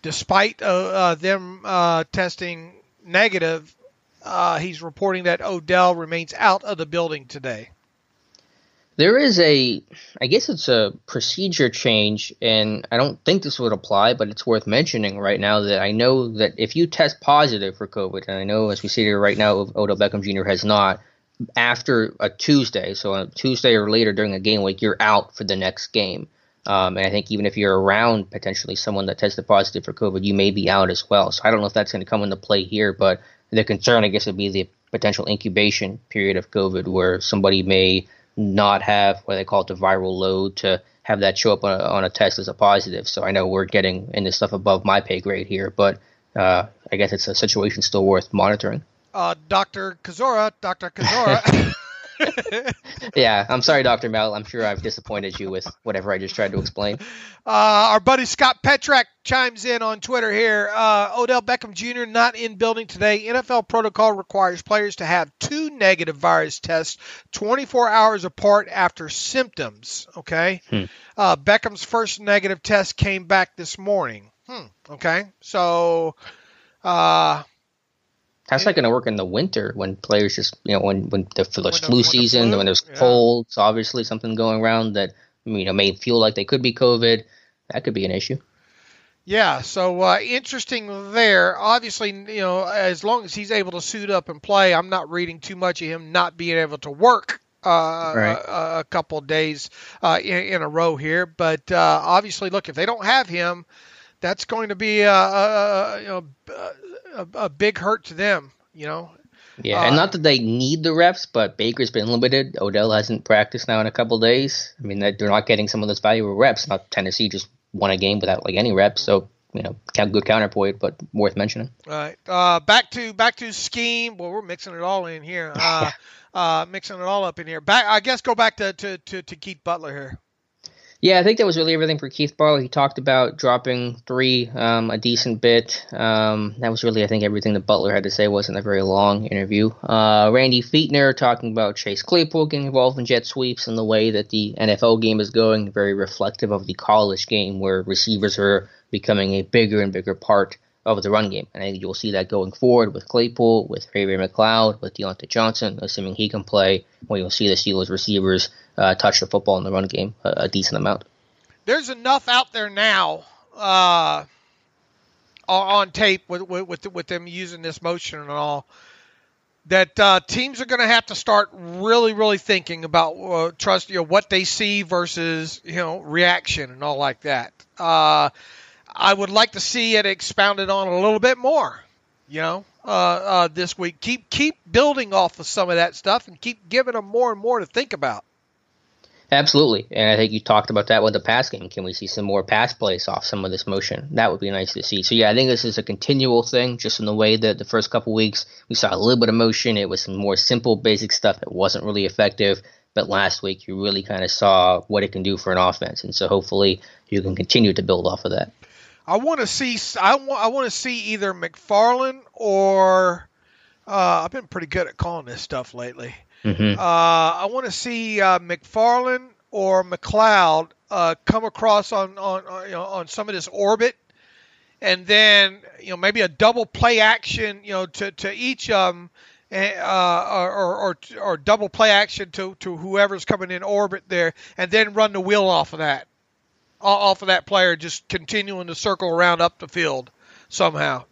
despite them testing negative, he's reporting that Odell remains out of the building today. There is I guess it's a procedure change, and I don't think this would apply, but it's worth mentioning right now that I know that if you test positive for COVID, and I know as we see here right now, Odell Beckham Jr. has not, after a Tuesday, so on a Tuesday or later during a game week, you're out for the next game. And I think even if you're around potentially someone that tested positive for COVID, you may be out as well. So I don't know if that's going to come into play here, but the concern, I guess, would be the potential incubation period of COVID where somebody may not have what they call it the viral load to have that show up on a test as a positive. So I know we're getting into stuff above my pay grade here, but I guess it's a situation still worth monitoring. Dr. Kozora. Yeah, I'm sorry, Dr. Mel. I'm sure I've disappointed you with whatever I just tried to explain. Our buddy Scott Petrak chimes in on Twitter here. Odell Beckham Jr. not in building today. NFL protocol requires players to have 2 negative virus tests 24 hours apart after symptoms. Okay. Beckham's first negative test came back this morning. Okay. So, how's that going to work in the winter when players just, when there's flu season, when there's colds, obviously something going around that, may feel like they could be COVID. That could be an issue. Yeah, so interesting there. Obviously, as long as he's able to suit up and play, I'm not reading too much of him not being able to work a couple of days in a row here. But obviously, look, if they don't have him, that's going to be a big hurt to them, Yeah, and not that they need the reps, but Baker's been limited. Odell hasn't practiced now in a couple of days. I mean, they're not getting some of those valuable reps. Not Tennessee just won a game without any reps, so good counterpoint, but worth mentioning. All right, back to scheme. Well, we're mixing it all in here. Mixing it all up in here. Go back to Keith Butler here. Yeah, I think that was really everything for Keith Butler. He talked about dropping 3 a decent bit. That was really, I think, everything that Butler had to say. It wasn't a very long interview. Randy Fichtner talking about Chase Claypool getting involved in jet sweeps and the way that the NFL game is going, very reflective of the college game where receivers are becoming a bigger and bigger part of the run game. And I think you'll see that going forward with Claypool, with Ray McLeod, with Deontay Johnson, assuming he can play, where you'll see the Steelers receivers touch the football in the run game a decent amount. There's enough out there now on tape with them using this motion and all that teams are going to have to start really, really thinking about what they see versus reaction and all like that. I would like to see it expounded on a little bit more, this week. Keep building off of some of that stuff and keep giving them more and more to think about. Absolutely, and I think you talked about that with the pass game. Can we see some more pass plays off some of this motion? That would be nice to see. So, yeah, I think this is a continual thing, just in the way that the first couple weeks we saw a little bit of motion. It was some more simple, basic stuff that wasn't really effective. But last week you really kind of saw what it can do for an offense, and so hopefully you can continue to build off of that. I want to see either McFarland or I've been pretty good at calling this stuff lately. Mm-hmm. I want to see McFarland or McLeod come across on some of this orbit, and then maybe a double play action to each of them, or double play action to whoever's coming in orbit there, and then run the wheel off of that player, just continuing to circle around up the field. somehow.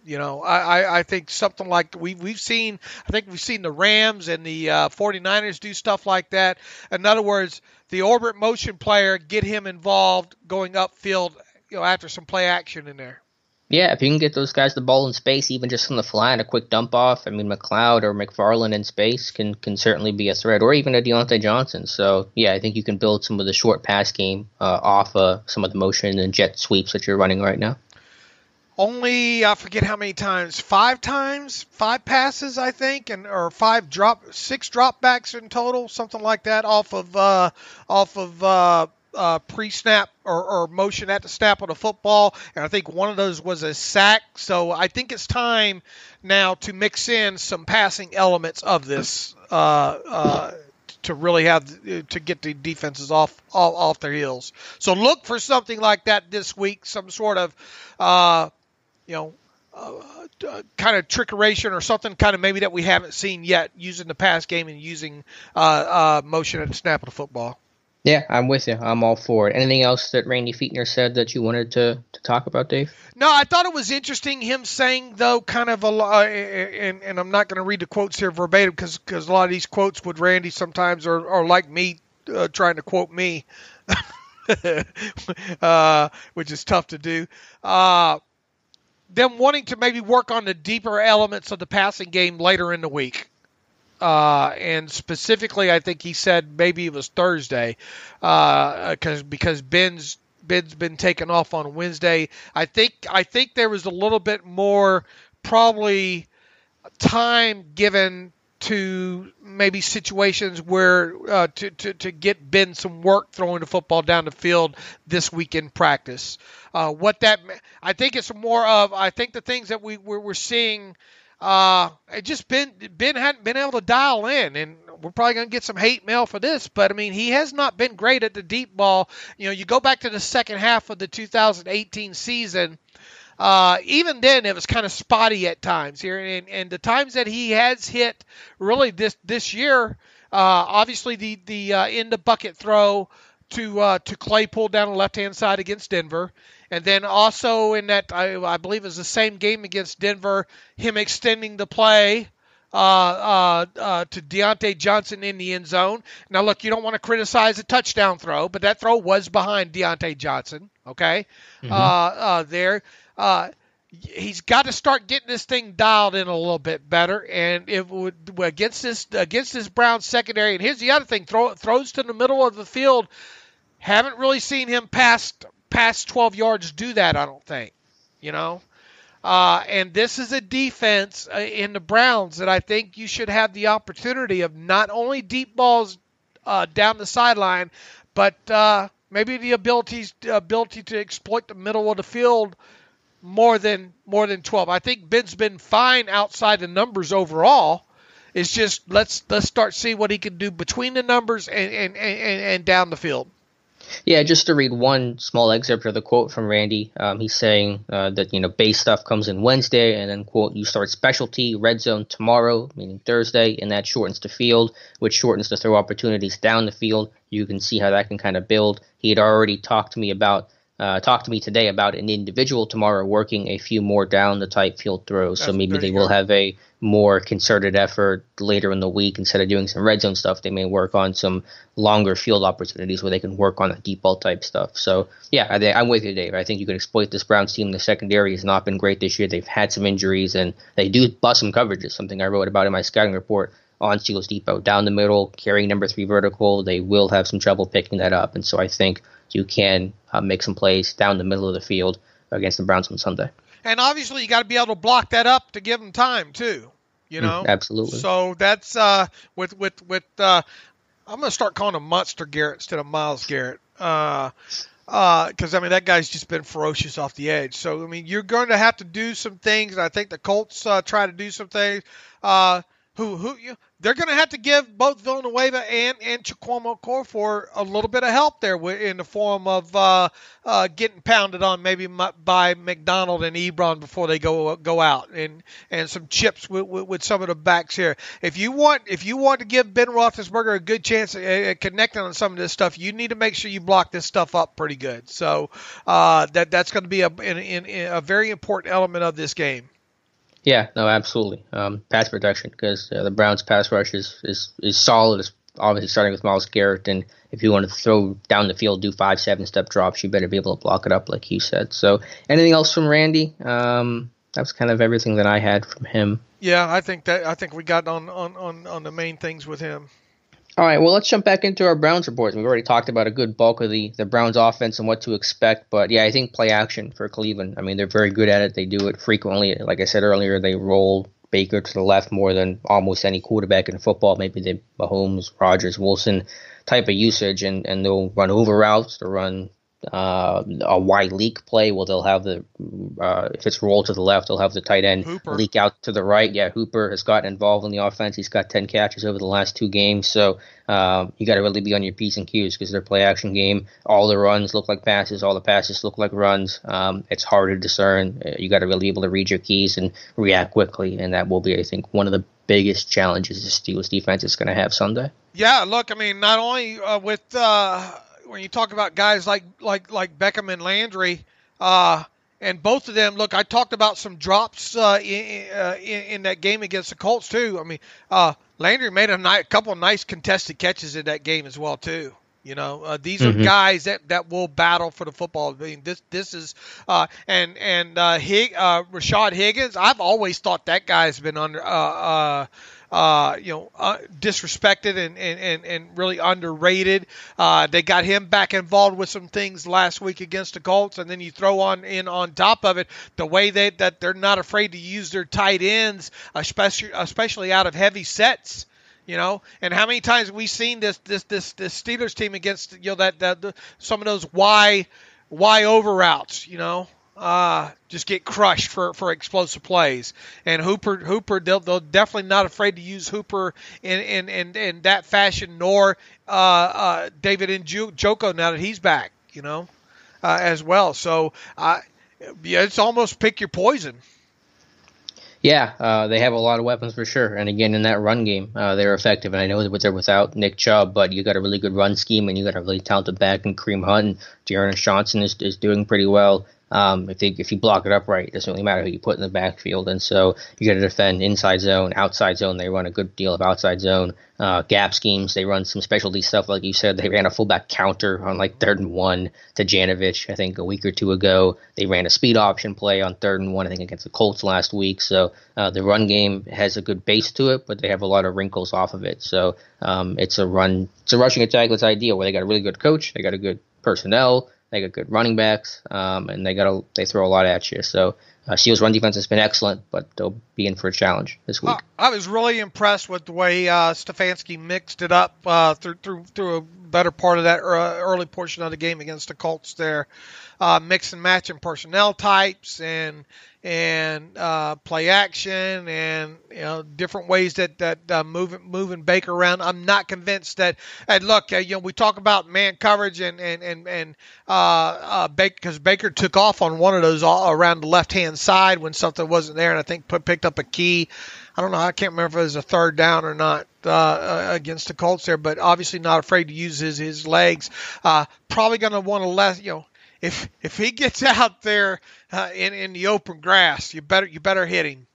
I think something like we've seen. I think we've seen the Rams and the 49ers do stuff like that. In other words, the orbit motion player, get him involved going upfield, after some play action in there. Yeah, if you can get those guys the ball in space, even just from the fly and a quick dump off, I mean, McLeod or McFarland in space can certainly be a threat, or even a Deontay Johnson. So, yeah, I think you can build some of the short pass game off some of the motion and jet sweeps that you're running right now. Only, I forget how many times, 5 passes, I think, or 6 dropbacks in total, something like that, off of pre-snap or motion at the snap of the football, and I think one of those was a sack. So I think it's time now to mix in some passing elements of this to really to get the defenses off their heels. So look for something like that this week, some sort of kind of trickeration or something kind of maybe that we haven't seen yet, using the pass game and using motion at the snap of the football. Yeah, I'm with you. I'm all for it. Anything else that Randy Fichtner said that you wanted to talk about, Dave? No, I thought it was interesting him saying, though, kind of and I'm not going to read the quotes here verbatim because a lot of these quotes with Randy sometimes are like me trying to quote me, which is tough to do. Them wanting to maybe work on the deeper elements of the passing game later in the week. And specifically, I think he said maybe it was Thursday, because Ben's been taken off on Wednesday. I think there was a little bit more probably time given to maybe situations where to get Ben some work throwing the football down the field this week in practice. I think it's more of, I think the things that we're seeing. It just Ben hadn't been able to dial in, and we're probably going to get some hate mail for this, but I mean, he has not been great at the deep ball. You go back to the second half of the 2018 season. Even then, it was kind of spotty at times here, and the times that he has hit really this year, obviously the in the bucket throw to Claypool down the left hand side against Denver. And then also in that, I believe it was the same game against Denver, him extending the play to Deontay Johnson in the end zone. Now, look, you don't want to criticize a touchdown throw, but that throw was behind Deontay Johnson, okay? Mm-hmm. He's got to start getting this thing dialed in a little bit better, and it would against this Browns secondary. And here's the other thing: throws to the middle of the field. Haven't really seen him past 12 yards do that, I don't think, and this is a defense in the Browns that I think you should have the opportunity of not only deep balls down the sideline, but maybe the ability to exploit the middle of the field more than 12. I think Ben's been fine outside the numbers overall. It's just let's start seeing what he can do between the numbers and down the field. Yeah, just to read one small excerpt of the quote from Randy. He's saying that, base stuff comes in Wednesday, and then, quote, you start specialty, red zone tomorrow, meaning Thursday, and that shortens the field, which shortens the throw opportunities down the field. You can see how that can kind of build. He had already talked to me today about an individual tomorrow working a few more down the tight field throws. So maybe they will have a more concerted effort later in the week. Instead of doing some red zone stuff, they may work on some longer field opportunities where they can work on the deep ball type stuff. So, yeah, I'm with you, Dave. I think you can exploit this Browns team. The secondary has not been great this year. They've had some injuries, and they do bust some coverages, something I wrote about in my scouting report on Steelers Depot. Down the middle, carrying number 3 vertical, they will have some trouble picking that up. And so I think you can make some plays down the middle of the field against the Browns on Sunday. And obviously, you got to be able to block that up to give them time too. Absolutely. So that's with I'm going to start calling him Monster Garrett instead of Miles Garrett, because that guy's just been ferocious off the edge. So you're going to have to do some things. And I think the Colts try to do some things. they're going to have to give both Villanueva and Chiquamo Okorafor a little bit of help there in the form of getting pounded on maybe by McDonald and Ebron before they go out, and some chips with some of the backs here. If you want to give Ben Roethlisberger a good chance at connecting on some of this stuff, you need to make sure you block this stuff up pretty good. So that's going to be a very important element of this game. Yeah, no, absolutely. Pass protection, because the Browns' pass rush is solid. It's obviously starting with Myles Garrett, and if you want to throw down the field, do 5-7 step drops, you better be able to block it up, like you said. So, anything else from Randy? That was kind of everything that I had from him. Yeah, I think we got on the main things with him. All right, well, let's jump back into our Browns reports. We've already talked about a good bulk of the Browns offense and what to expect. But, yeah, I think play action for Cleveland. I mean, they're very good at it. They do it frequently. Like I said earlier, they roll Baker to the left more than almost any quarterback in football. Maybe the Mahomes, Rodgers, Wilson type of usage. And they'll run over routes. They'll run a wide leak play. Well, they'll have if it's rolled to the left, they'll have the tight end Hooper leak out to the right. Yeah, Hooper has gotten involved in the offense. He's got 10 catches over the last 2 games. So you got to really be on your P's and Q's, because their play action game, all the runs look like passes, all the passes look like runs. It's hard to discern. You got to really be able to read your keys and react quickly, and that will be, I think, one of the biggest challenges the Steelers defense is going to have Sunday. Yeah, look, I mean, not only with when you talk about guys like Beckham and Landry, and both of them, look, I talked about some drops in that game against the Colts too. I mean, Landry made a couple of nice contested catches in that game as well too. You know, these are guys that will battle for the football. I mean, this is Rashad Higgins. I've always thought that guy's been disrespected and really underrated. They got him back involved with some things last week against the Colts, and then you throw on top of it the way that they're not afraid to use their tight ends, especially out of heavy sets. You know, and how many times have we seen this Steelers team against some of those Y over routes? You know, just get crushed for explosive plays. And Hooper, they'll definitely not afraid to use Hooper in that fashion, nor David Njoku now that he's back. You know, as well. So it's almost pick your poison. Yeah, they have a lot of weapons for sure. And again, in that run game, they're effective. And I know that they're without Nick Chubb, but you got a really good run scheme, and you got a really talented back in Kareem Hunt. And Dearness Johnson is doing pretty well. If you block it up right, it doesn't really matter who you put in the backfield. And so you got to defend inside zone, outside zone. They run a good deal of outside zone gap schemes. They run some specialty stuff, like you said. They ran a fullback counter on 3rd and 1 to Janovich, I think, a week or 2 ago. They ran a speed option play on 3rd and 1, I think, against the Colts last week. So the run game has a good base to it, but they have a lot of wrinkles off of it. So it's a rushing attack that's ideal, where they got a really good coach, they got a good personnel, they got good running backs, and they throw a lot at you. So Steelers' run defense has been excellent, but they'll be in for a challenge this week. I was really impressed with the way Stefanski mixed it up through a better part of that early portion of the game against the Colts there, mix and matching personnel types and play action and different ways that moving Baker around. I'm not convinced that. And look, we talk about man coverage and Baker, because Baker took off on one of those around the left hand side when something wasn't there, and I think picked up a key. I don't know. I can't remember if it was a 3rd down or not against the Colts there, but obviously not afraid to use his legs. Probably going to want to less. If he gets out there in the open grass, you better hit him.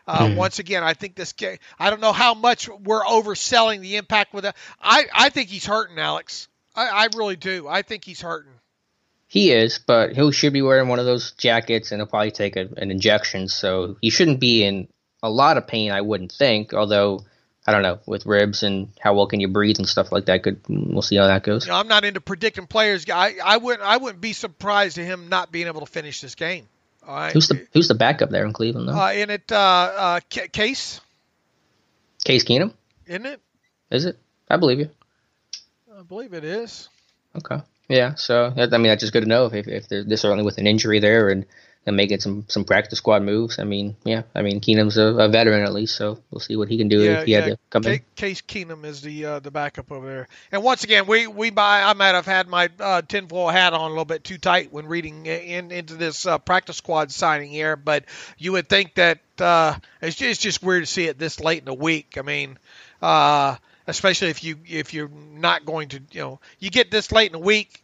Once again, I think this game. I don't know how much we're overselling the impact with that. I think he's hurting, Alex. I really do. I think he's hurting. He is, but he should be wearing one of those jackets, and he'll probably take an injection, so he shouldn't be in a lot of pain, I wouldn't think. Although, I don't know, with ribs and how well can you breathe and stuff like that. We'll see how that goes. I'm not into predicting players. I wouldn't be surprised to him not being able to finish this game. All right. Who's the backup there in Cleveland, though? Case Keenum? Isn't it? Is it? I believe you. I believe it is. Okay. Yeah. So that's just good to know if they're this early with an injury there, and and making some practice squad moves. I mean, Keenum's a veteran at least, so we'll see what he can do if he had to come in. Case Keenum is the backup over there. And once again, I might have had my tinfoil hat on a little bit too tight when reading into this practice squad signing here, but you would think that it's just weird to see it this late in the week. I mean, especially if you're not going to, you get this late in the week,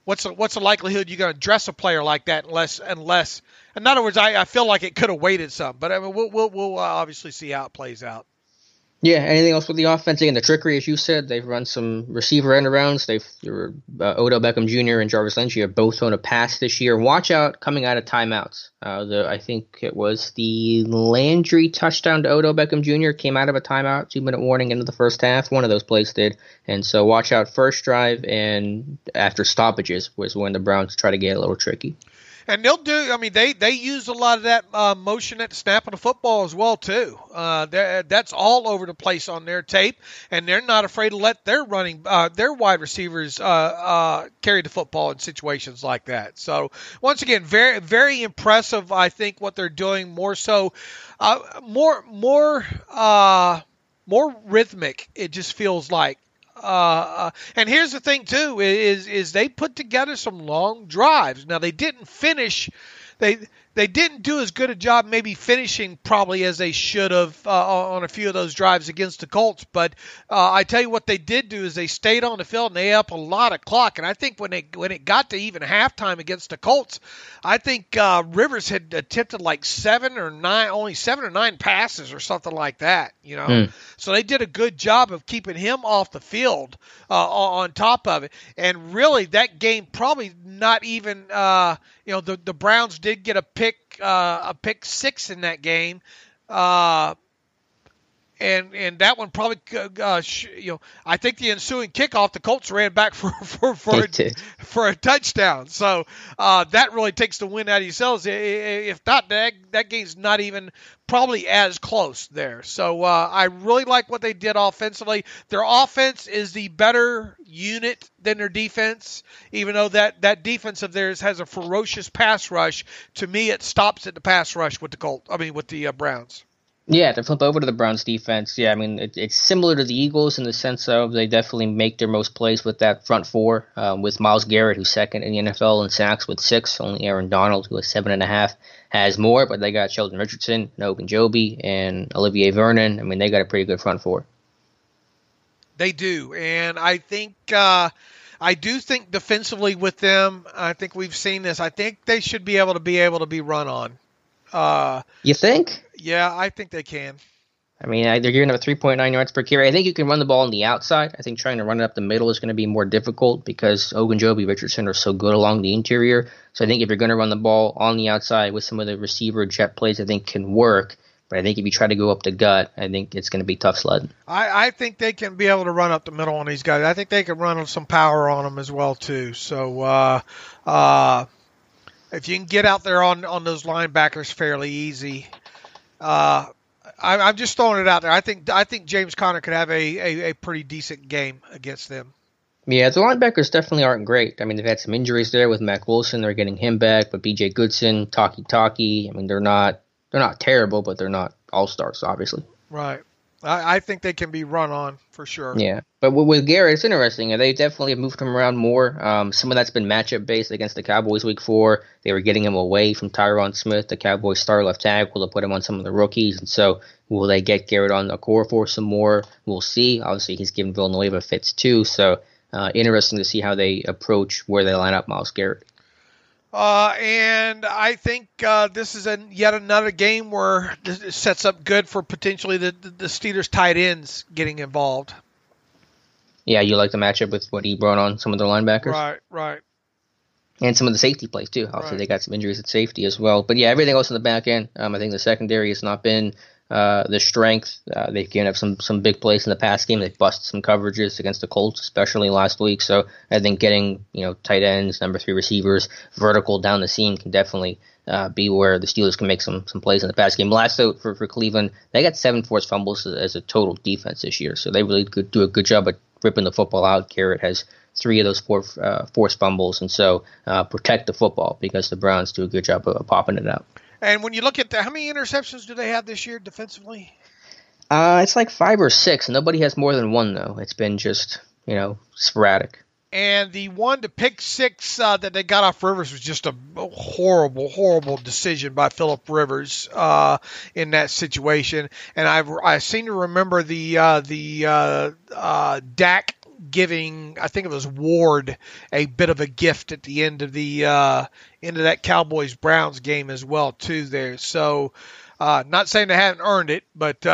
what's the likelihood you're going to dress a player like that unless in other words, I feel like it could have waited some, but I mean we'll obviously see how it plays out. Yeah, anything else with the offense? Again, the trickery, as you said, they've run some receiver end arounds. Odell Beckham Jr. and Jarvis Landry have both thrown a pass this year. Watch out coming out of timeouts. I think it was the Landry touchdown to Odell Beckham Jr. came out of a timeout, 2-minute warning into the first half. One of those plays did. And so watch out first drive and after stoppages was when the Browns try to get a little tricky. And they use a lot of that motion at the snap of the football as well, too. That's all over the place on their tape, and they're not afraid to let their wide receivers carry the football in situations like that. So, once again, very, very impressive, I think, what they're doing, more so, more rhythmic, it just feels like. And here's the thing too, is they put together some long drives. Now they didn't finish, they didn't do as good a job maybe finishing probably as they should have on a few of those drives against the Colts. But I tell you what they did do is they stayed on the field and they up a lot of clock. And I think when it got to even halftime against the Colts, I think Rivers had attempted like 7 or 9 passes or something like that. So they did a good job of keeping him off the field on top of it. And really, that game probably not even. The Browns did get a pick six in that game, and that one probably, I think the ensuing kickoff, the Colts ran back for a touchdown. So that really takes the wind out of yourselves. If not, that game's not even probably as close there. So I really like what they did offensively. Their offense is the better unit than their defense, even though that defense of theirs has a ferocious pass rush. To me, it stops at the pass rush with the Browns. Yeah, to flip over to the Browns defense, it's similar to the Eagles in the sense of they definitely make their most plays with that front four, with Myles Garrett, who's second in the NFL in sacks with 6. Only Aaron Donald, who has 7.5, has more, but they got Sheldon Richardson, Ogunjobi, and Olivier Vernon. They got a pretty good front four. They do, and I think I do think defensively with them, I think we've seen this. I think they should be able to be run on. You think? Yeah, I think they can. They're giving up 3.9 yards per carry. I think you can run the ball on the outside. I think trying to run it up the middle is going to be more difficult because Ogunjobi, Richardson are so good along the interior. So I think if you're going to run the ball on the outside with some of the receiver jet plays, I think can work. But I think if you try to go up the gut, I think it's going to be tough sledding. I think they can be able to run up the middle on these guys. I think they can run some power on them as well, too. So if you can get out there on those linebackers fairly easy, I'm just throwing it out there. I think James Conner could have a pretty decent game against them. Yeah, the linebackers definitely aren't great. They've had some injuries there with Mack Wilson. They're getting him back, but B.J. Goodson, Taki. They're not terrible, but they're not all-stars, obviously. Right. I think they can be run on for sure. Yeah, but with Garrett, it's interesting. They definitely have moved him around more. Some of that's been matchup-based against the Cowboys Week 4. They were getting him away from Tyron Smith, the Cowboys star left tackle, to put him on some of the rookies. And so will they get Garrett on the core for some more? We'll see. Obviously, he's given Villanueva fits too. So interesting to see how they approach where they line up Myles Garrett. And I think this is yet another game where it sets up good for potentially the Steelers tight ends getting involved. Yeah, you like the matchup with what he brought on some of their linebackers? Right. And some of the safety plays, too. Obviously, They got some injuries at safety as well. But, yeah, everything else in the back end, I think the secondary has not been the strength. They've given up some big plays in the past game. They've busted some coverages against the Colts, especially last week. So I think getting tight ends, number 3 receivers, vertical down the seam can definitely be where the Steelers can make some plays in the past game. Last out for Cleveland, they got 7 forced fumbles as a total defense this year. So they really could do a good job at ripping the football out. Garrett has 3 of those forced fumbles, and so protect the football because the Browns do a good job of popping it out. And when you look at how many interceptions do they have this year defensively? It's like 5 or 6. Nobody has more than 1 though. It's been just sporadic. And the one to pick 6 that they got off Rivers was just a horrible, horrible decision by Phillip Rivers in that situation. And I seem to remember the Dak giving, I think it was Ward, a bit of a gift at the end of that Cowboys-Browns game as well too there. So not saying they haven't earned it, but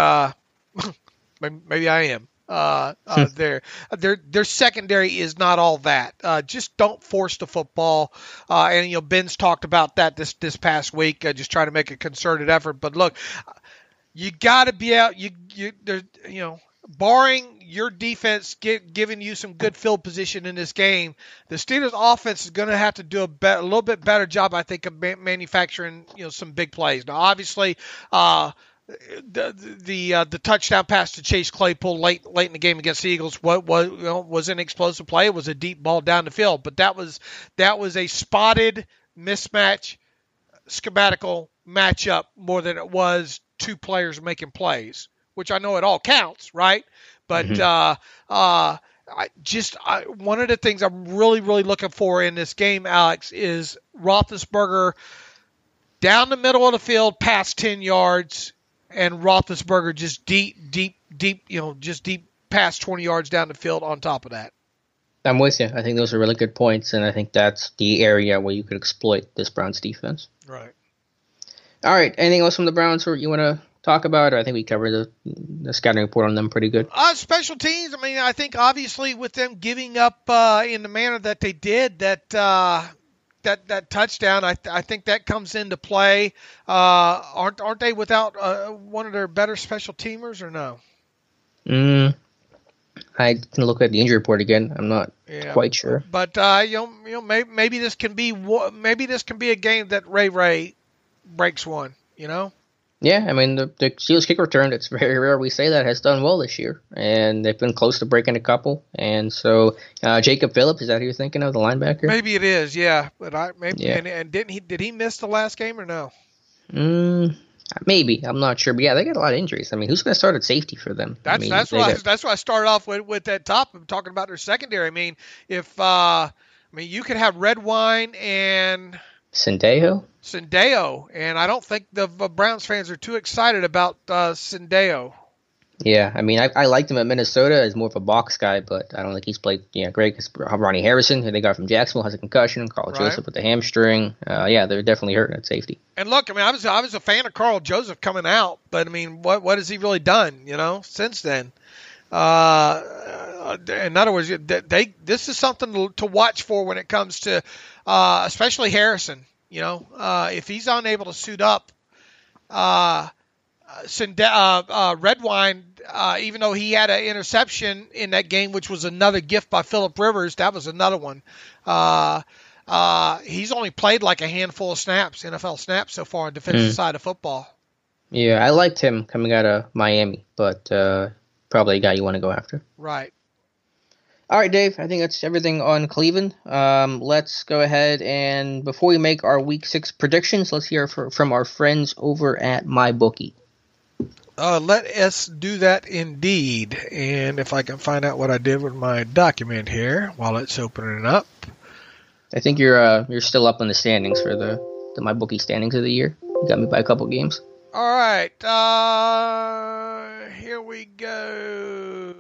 maybe I am. Their secondary is not all that. Just don't force the football. And Ben's talked about that this past week. Just trying to make a concerted effort. But look, you got to be out. Barring your defense giving you some good field position in this game, the Steelers' offense is going to have to do a little bit better job, I think, of manufacturing some big plays. Now, obviously. The touchdown pass to Chase Claypool late in the game against the Eagles was an explosive play. It was a deep ball down the field, but that was a spotted mismatch, schematical matchup more than it was 2 players making plays, which I know it all counts, right? But one of the things I'm really, really looking for in this game, Alex, is Roethlisberger down the middle of the field past 10 yards. And Roethlisberger just deep past 20 yards down the field on top of that. I'm with you. I think those are really good points, and I think that's the area where you could exploit this Browns defense. Right. All right. Anything else from the Browns you want to talk about? Or I think we covered the scouting report on them pretty good. Special teams. I mean, I think obviously with them giving up in the manner that they did, that touchdown, I think that comes into play. Aren't they without one of their better special teamers or no? I can look at the injury report again. I'm not quite sure. But maybe this can be a game that Ray breaks one. Yeah, I mean the Steelers kick return. It's very rare we say that has done well this year, and they've been close to breaking a couple. And so Jacob Phillips, is that who you're thinking of, the linebacker? Maybe it is, yeah. But and did he miss the last game or no? Maybe, I'm not sure. But yeah, they got a lot of injuries. I mean, who's going to start at safety for them? That's why I started off with that top. I'm talking about their secondary. I mean, you could have Redwine and Sendejo, and I don't think the Browns fans are too excited about Sendejo. Yeah, I mean, I liked him at Minnesota as more of a box guy, but I don't think he's played great. Because Ronnie Harrison, who they got from Jacksonville, has a concussion. Carl Joseph with the hamstring. Yeah, they're definitely hurting at safety. And look, I mean, I was a fan of Carl Joseph coming out, but I mean, what has he really done? Since then. In other words, this is something to watch for when it comes to, especially Harrison. If he's unable to suit up, Redwine, even though he had an interception in that game, which was another gift by Phillip Rivers, that was another one. He's only played like a handful of snaps, NFL snaps so far on the defensive side of football. Yeah, I liked him coming out of Miami, but probably a guy you want to go after. Right. All right, Dave, I think that's everything on Cleveland. Let's go ahead and before we make our Week 6 predictions, let's hear from our friends over at MyBookie. Let us do that indeed. And if I can find out what I did with my document here while it's opening up. I think you're still up on the standings for the MyBookie standings of the year. You got me by a couple games. All right. Here we go.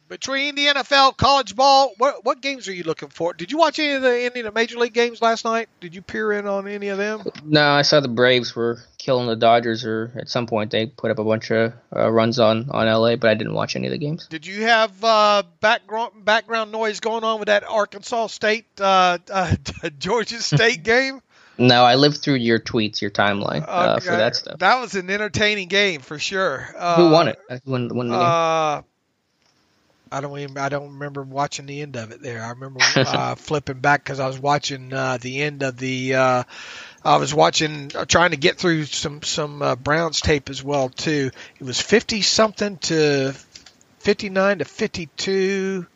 Between the NFL, college ball, what games are you looking for? Did you watch any of the Major League games last night? Did you peer in on any of them? No, I saw the Braves were killing the Dodgers, or at some point they put up a bunch of runs on LA, but I didn't watch any of the games. Did you have background noise going on with that Arkansas State, Georgia State game? No, I lived through your tweets, your timeline for that stuff. That was an entertaining game for sure. Who won it? Who won the game? I don't remember watching the end of it there. I remember flipping back because I was watching the end of the. I was trying to get through some Browns tape as well too. It was 50-something to 59 to 52.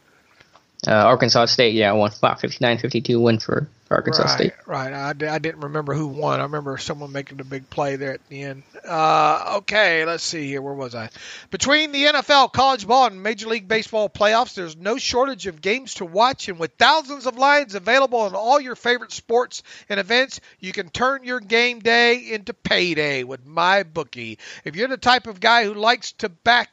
Arkansas State, won 59-52 win for Arkansas State. Right. I didn't remember who won. I remember someone making a big play there at the end. Okay, let's see here. Where was I? Between the NFL, college ball, and Major League Baseball playoffs, there's no shortage of games to watch. And with thousands of lines available on all your favorite sports and events, you can turn your game day into payday with MyBookie. If you're the type of guy who likes to back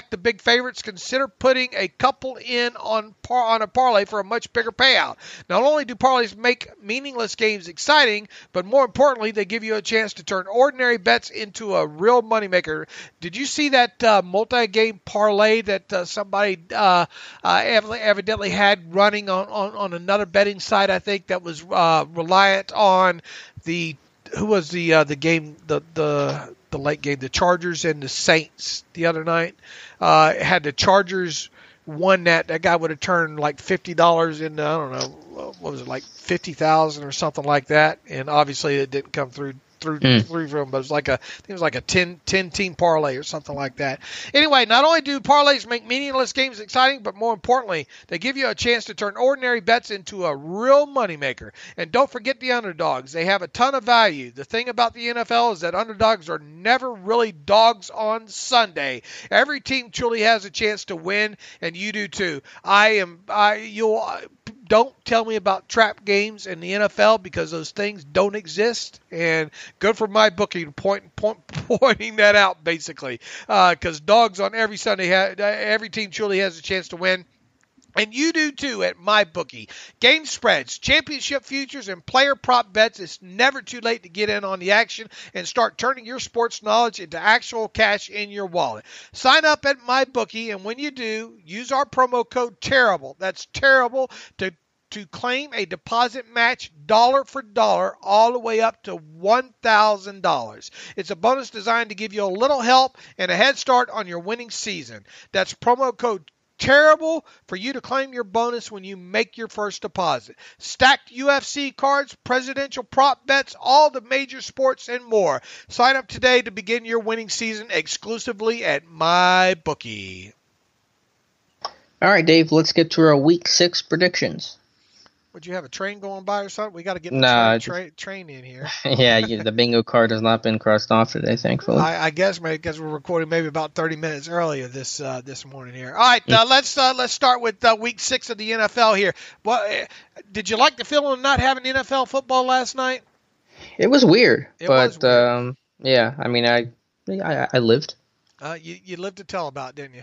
the big favorites, consider putting a couple in on a parlay for a much bigger payout. Not only do parlays make meaningless games exciting, but more importantly, they give you a chance to turn ordinary bets into a real moneymaker. Did you see that multi-game parlay that somebody evidently had running on another betting site? I think that was reliant on the game, the late game, the Chargers and the Saints the other night. Had the Chargers won that guy would have turned like $50 into, I don't know, what was it, like 50,000 or something like that. And obviously it didn't come through for him, but I think it was like a 10 team parlay or something like that. Anyway, not only do parlays make meaningless games exciting, but more importantly, they give you a chance to turn ordinary bets into a real moneymaker. And don't forget the underdogs. They have a ton of value. The thing about the NFL is that underdogs are never really dogs on Sunday. Every team truly has a chance to win, and you do too. Don't tell me about trap games in the NFL, because those things don't exist. And good for MyBookie pointing that out, basically, because dogs on every Sunday, every team truly has a chance to win. And you do too at MyBookie. Game spreads, championship futures, and player prop bets. It's never too late to get in on the action and start turning your sports knowledge into actual cash in your wallet. Sign up at MyBookie, and when you do, use our promo code TERRIBLE. That's terrible to claim a deposit match dollar for dollar all the way up to $1,000. It's a bonus designed to give you a little help and a head start on your winning season. That's promo code TERRIBLE for you to claim your bonus when you make your first deposit. Stacked UFC cards, presidential prop bets, all the major sports, and more. Sign up today to begin your winning season exclusively at MyBookie. All right, Dave, let's get to our Week 6 predictions. Would you have a train going by or something? We got to get the train in here. Yeah, the bingo card has not been crossed off today, thankfully. I guess maybe because we're recording maybe about 30 minutes earlier this morning here. All right, let's start with Week 6 of the NFL here. Well, did you like the feeling of not having NFL football last night? It was weird, yeah. I mean, I lived. You lived to tell about, didn't you?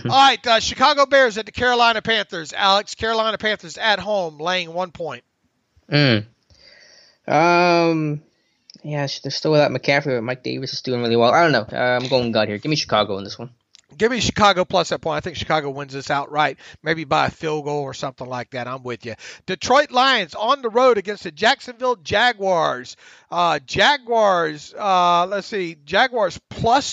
All right, Chicago Bears at the Carolina Panthers. Alex, Carolina Panthers at home, laying 1 point. Yeah, they're still without McCaffrey, but Mike Davis is doing really well. I don't know. I'm going gut here. Give me Chicago in this one. Give me Chicago plus that point. I think Chicago wins this outright, maybe by a field goal or something like that. I'm with you. Detroit Lions on the road against the Jacksonville Jaguars. Jaguars plus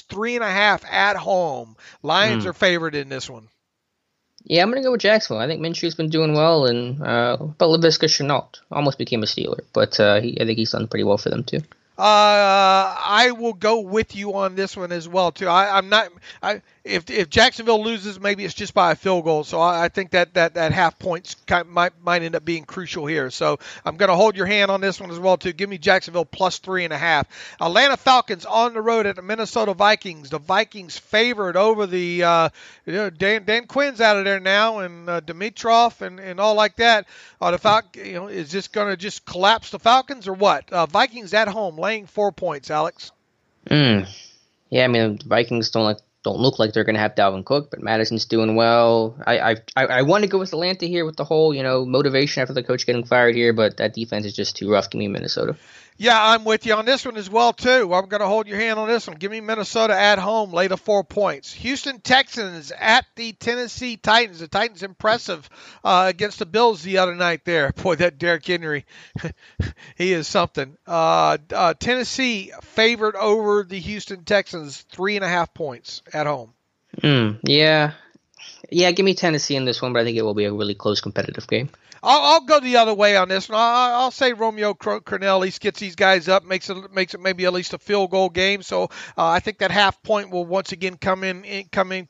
3.5 at home. Lions are favored in this one. Yeah, I'm going to go with Jacksonville. I think Minshew's been doing well, and but Laviska Shenault almost became a Steeler, but I think he's done pretty well for them too. I will go with you on this one as well too. If Jacksonville loses, maybe it's just by a field goal. So I think that half points might end up being crucial here. So I'm going to hold your hand on this one as well too. Give me Jacksonville plus 3.5. Atlanta Falcons on the road at the Minnesota Vikings. The Vikings favored over the Dan Quinn's out of there now, and Dimitrov and all like that. Is this going to just collapse the Falcons or what? Vikings at home, laying 4 points. Alex. Yeah, I mean the Vikings don't look like they're going to have Dalvin Cook, but Madison's doing well. I want to go with Atlanta here with the whole motivation after the coach getting fired here, but that defense is just too rough. Give me Minnesota. Yeah, I'm with you on this one as well, too. I'm going to hold your hand on this one. Give me Minnesota at home, lay the 4 points. Houston Texans at the Tennessee Titans. The Titans impressive against the Bills the other night there. Boy, that Derrick Henry, he is something. Tennessee favored over the Houston Texans, 3.5 points at home. Yeah. Yeah, give me Tennessee in this one, but I think it will be a really close competitive game. I'll go the other way on this one. I'll say Romeo Crennel at least gets these guys up, makes it maybe at least a field goal game. So I think that half point will once again come in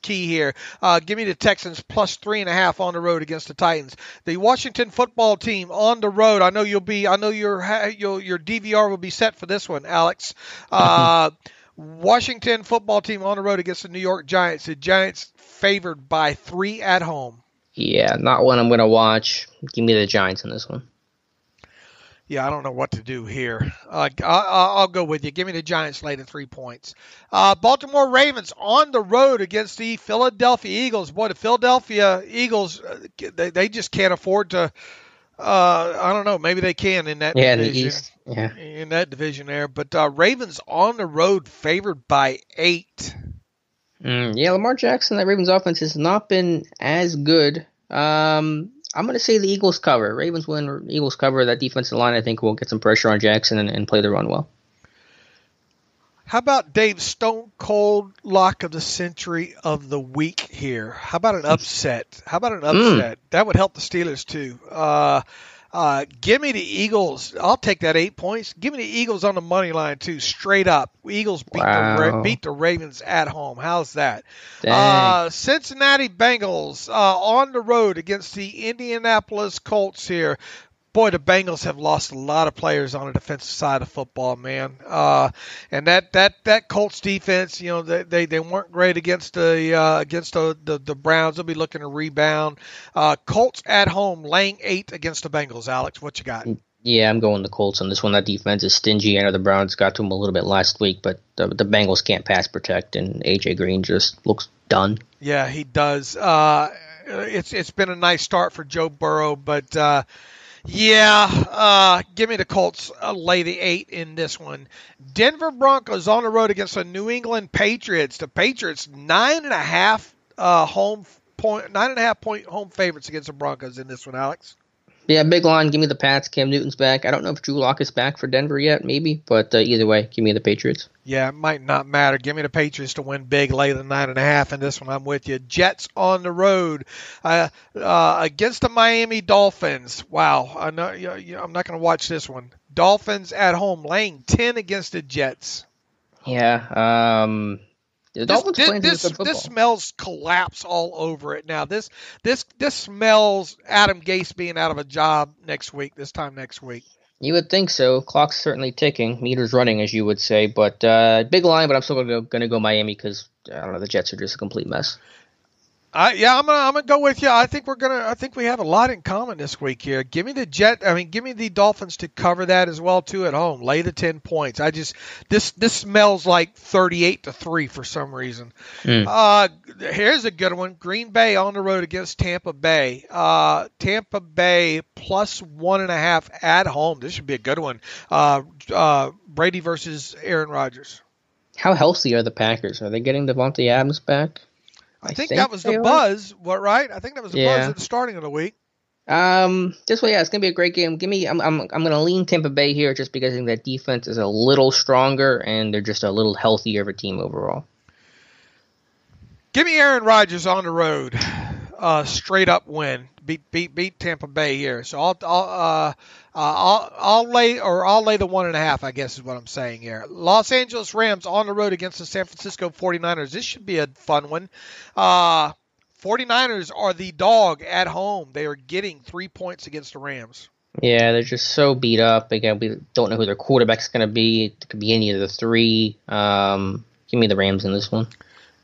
key here. Give me the Texans plus 3.5 on the road against the Titans. The Washington football team on the road. I know your DVR will be set for this one, Alex. Washington football team on the road against the New York Giants. The Giants favored by 3 at home. Yeah, not one I'm going to watch. Give me the Giants in this one. Yeah, I don't know what to do here. I'll go with you. Give me the Giants late at 3 points. Baltimore Ravens on the road against the Philadelphia Eagles. Boy, the Philadelphia Eagles, they just can't afford to. I don't know. Maybe they can in that division. In the East. Yeah. In that division there. But Ravens on the road favored by 8. Yeah, Lamar Jackson, that Ravens offense has not been as good. I'm going to say the Eagles cover. Ravens win, Eagles cover. That defensive line, I think, will get some pressure on Jackson and play the run well. How about Dave's Stone Cold Lock of the Century of the Week here? How about an upset? That would help the Steelers, too. Give me the Eagles. I'll take that 8 points. Give me the Eagles on the money line, too, straight up. Eagles beat the Ravens at home. How's that? Cincinnati Bengals on the road against the Indianapolis Colts here. Boy, the Bengals have lost a lot of players on the defensive side of football, man. And that Colts defense, they weren't great against the Browns. They'll be looking to rebound. Colts at home, laying 8 against the Bengals. Alex, what you got? Yeah, I'm going the Colts on this one. That defense is stingy. I know the Browns got to them a little bit last week, but the Bengals can't pass protect, and A.J. Green just looks done. Yeah, he does. It's been a nice start for Joe Burrow, but give me the Colts lay the 8 in this one. Denver Broncos on the road against the New England Patriots. The Patriots 9.5 point home favorites against the Broncos in this one, Alex. Yeah, big line. Give me the Pats. Cam Newton's back. I don't know if Drew Lock is back for Denver yet, maybe, but either way, give me the Patriots. Yeah, it might not matter. Give me the Patriots to win big, lay the 9.5 in this one. I'm with you. Jets on the road against the Miami Dolphins. Wow, I know, I'm not going to watch this one. Dolphins at home, laying 10 against the Jets. Yeah, this smells collapse all over it now. This smells Adam Gase being out of a job this time next week. You would think so. Clock's certainly ticking. Meter's running, as you would say. But big line, but I'm still going to go Miami because, I don't know, the Jets are just a complete mess. I'm gonna go with you. I think we have a lot in common this week here. Give me the Dolphins to cover that as well too at home. Lay the 10 points. This smells like 38-3 for some reason. Here's a good one. Green Bay on the road against Tampa Bay. Tampa Bay plus 1.5 at home. This should be a good one. Brady versus Aaron Rodgers. How healthy are the Packers? Are they getting Devontae Adams back? I think that was the buzz, right? I think that was the buzz at the starting of the week. This way, it's gonna be a great game. I'm gonna lean Tampa Bay here just because I think that defense is a little stronger and they're just a little healthier of a team overall. Give me Aaron Rodgers on the road, straight up win. Beat Tampa Bay here. So I'll lay the 1.5. I guess is what I'm saying here. Los Angeles Rams on the road against the San Francisco 49ers. This should be a fun one. 49ers are the dog at home. They are getting 3 points against the Rams. Yeah, they're just so beat up. Again, we don't know who their quarterback's going to be. It could be any of the three. Give me the Rams in this one.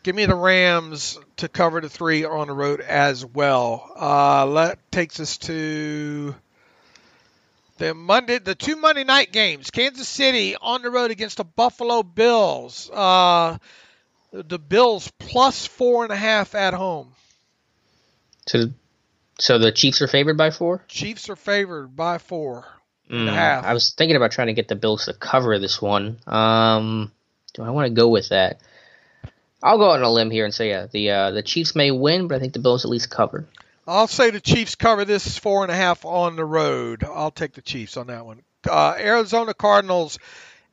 Give me the Rams to cover the 3 on the road as well. That takes us to the 2 Monday night games. Kansas City on the road against the Buffalo Bills. The Bills plus 4.5 at home. So the Chiefs are favored by 4? Chiefs are favored by 4.5. I was thinking about trying to get the Bills to cover this one. Do I want to go with that? I'll go out on a limb here and say, the Chiefs may win, but I think the Bills at least cover. I'll say the Chiefs cover this 4.5 on the road. I'll take the Chiefs on that one. Arizona Cardinals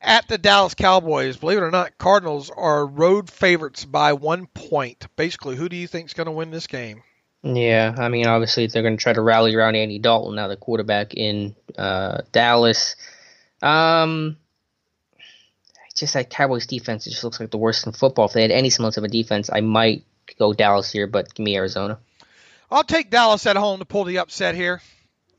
at the Dallas Cowboys. Believe it or not, Cardinals are road favorites by 1 point. Basically, who do you think is going to win this game? Yeah, I mean, obviously they're going to try to rally around Andy Dalton, now the quarterback in Dallas. Just that Cowboys defense, it just looks like the worst in football. If they had any semblance of a defense, I might go Dallas here, but give me Arizona. I'll take Dallas at home to pull the upset here.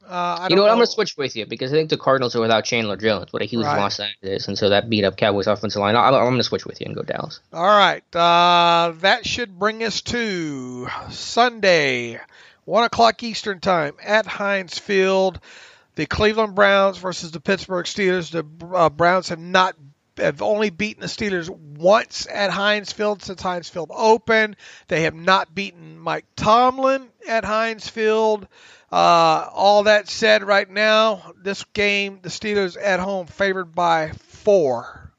I'm going to switch with you because I think the Cardinals are without Chandler Jones. What a huge loss that is. And so that beat up Cowboys offensive line. I'm going to switch with you and go Dallas. All right. That should bring us to Sunday, 1 o'clock Eastern time at Heinz Field. The Cleveland Browns versus the Pittsburgh Steelers. The Browns have only beaten the Steelers once at Heinz Field since Heinz Field opened. They have not beaten Mike Tomlin at Heinz Field. All that said, right now, this game, the Steelers at home favored by 4.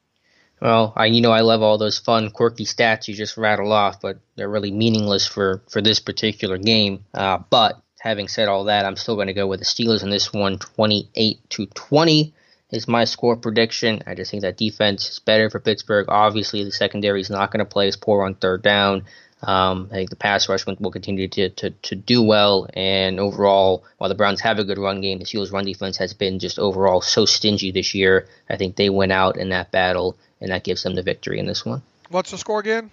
Well, I love all those fun, quirky stats you just rattle off, but they're really meaningless for this particular game. But having said all that, I'm still going to go with the Steelers in this one. 28-20 is my score prediction. I just think that defense is better for Pittsburgh. Obviously, the secondary is not going to play as poor on third down. I think the pass rush will continue to do well, and overall, while the Browns have a good run game, the Steelers' run defense has been just overall so stingy this year. I think they went out in that battle, and that gives them the victory in this one. What's the score again?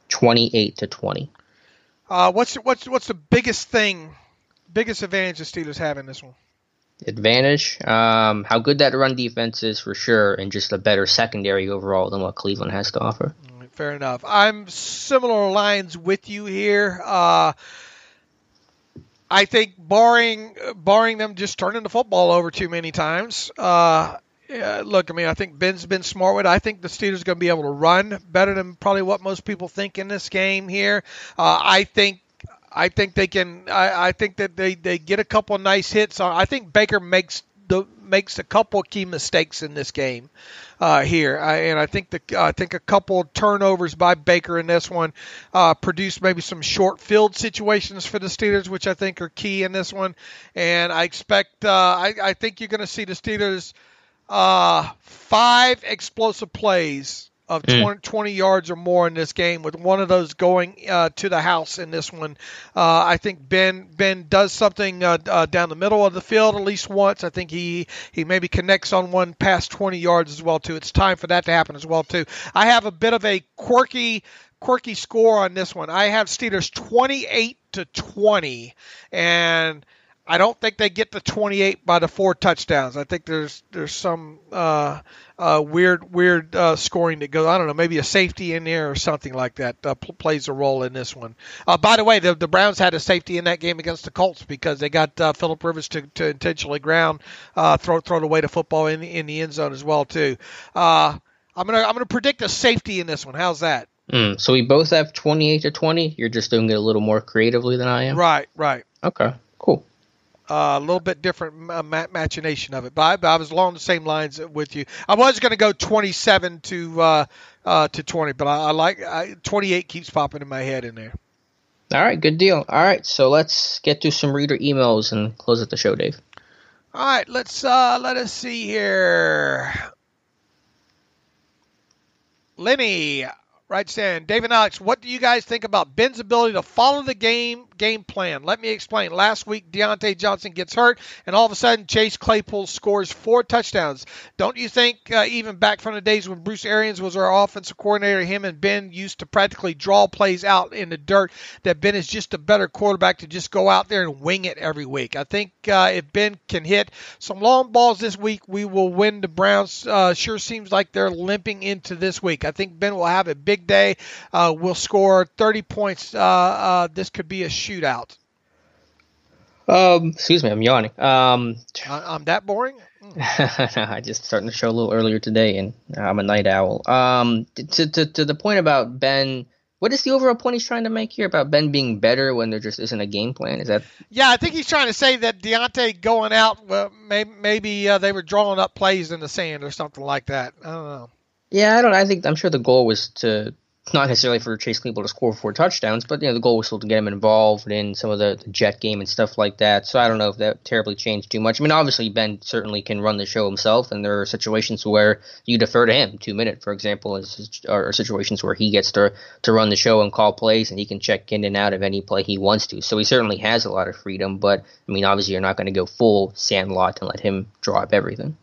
28-20. What's the biggest advantage the Steelers have in this one? Advantage? How good that run defense is for sure, and just a better secondary overall than what Cleveland has to offer. Fair enough. I'm similar lines with you here. I think barring them just turning the football over too many times. I think Ben's been smart with it. I think the Steelers are going to be able to run better than probably what most people think in this game here. I think they can. I think that they get a couple of nice hits. I think Baker makes a couple of key mistakes in this game here, and I think a couple of turnovers by Baker in this one produce maybe some short field situations for the Steelers, which I think are key in this one. And I expect I think you're going to see the Steelers 5 explosive plays of 20 yards or more in this game, with one of those going to the house in this one. I think Ben does something down the middle of the field at least once. I think he maybe connects on one past 20 yards as well, too. It's time for that to happen as well, too. I have a bit of a quirky score on this one. I have Steelers 28-20, and I don't think they get to 28 by the 4 touchdowns. I think there's some weird scoring that goes. I don't know, maybe a safety in there or something like that plays a role in this one. By the way, the Browns had a safety in that game against the Colts because they got Philip Rivers to intentionally throw away the football in the end zone as well too. I'm gonna predict a safety in this one. How's that? So we both have 28-20. You're just doing it a little more creatively than I am. Right. Okay. Cool. A little bit different machination of it, but I was along the same lines with you. I was going to go 27 to 20, but I like 28 keeps popping in my head in there. All right, good deal. All right, so let's get to some reader emails and close out the show, Dave. All right, let us see here. Lenny writes in, Dave and Alex, what do you guys think about Ben's ability to follow the game plan? Let me explain. Last week, Deontay Johnson gets hurt, and all of a sudden, Chase Claypool scores 4 touchdowns. Don't you think, even back from the days when Bruce Arians was our offensive coordinator, him and Ben used to practically draw plays out in the dirt, that Ben is just a better quarterback to just go out there and wing it every week? I think if Ben can hit some long balls this week, we will win. The Browns sure seems like they're limping into this week. I think Ben will have a big day. We'll score 30 points. This could be a shootout. Excuse me, I'm yawning. I'm that boring? I just starting the show a little earlier today, and I'm a night owl. To the point about Ben, what is the overall point he's trying to make here about Ben being better when there just isn't a game plan? Is that? Yeah, I think he's trying to say that Deontay going out, well, maybe they were drawing up plays in the sand or something like that. I don't know. Yeah, I'm sure the goal was to not necessarily for Chase Claypool to score 4 touchdowns, but the goal was still to get him involved in some of the jet game and stuff like that. So I don't know if that terribly changed too much. I mean, obviously Ben certainly can run the show himself, and there are situations where you defer to him. 2-minute, for example, are situations where he gets to run the show and call plays, and he can check in and out of any play he wants to. So he certainly has a lot of freedom, but I mean, obviously you're not going to go full Sandlot and let him draw up everything.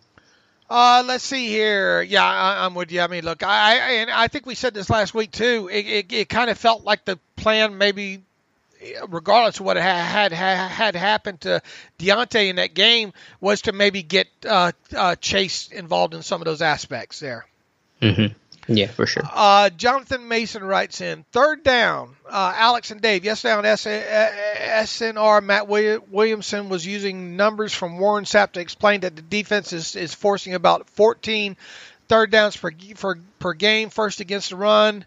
Let's see here. Yeah, I'm with you. I mean, look, I think we said this last week too. It kind of felt like the plan, maybe regardless of what had happened to Deontay in that game, was to maybe get Chase involved in some of those aspects there. Mm-hmm. Yeah, for sure. Jonathan Mason writes in, 3rd down, Alex and Dave. Yesterday on SNR, Matt Williamson was using numbers from Warren Sapp to explain that the defense is forcing about 14 third downs per game, first against the run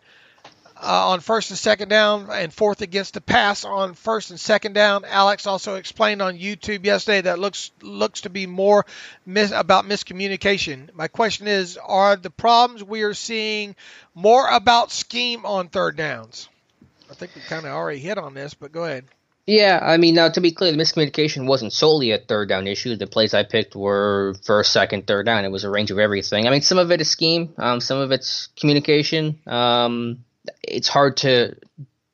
on 1st and 2nd down, and 4th against the pass on 1st and 2nd down. Alex also explained on YouTube yesterday that looks to be more about miscommunication. My question is, are the problems we are seeing more about scheme on 3rd downs? I think we kind of already hit on this, but go ahead. Yeah, I mean, now to be clear, the miscommunication wasn't solely a 3rd down issue. The plays I picked were 1st, 2nd, 3rd down. It was a range of everything. I mean, some of it is scheme, some of it's communication. It's hard to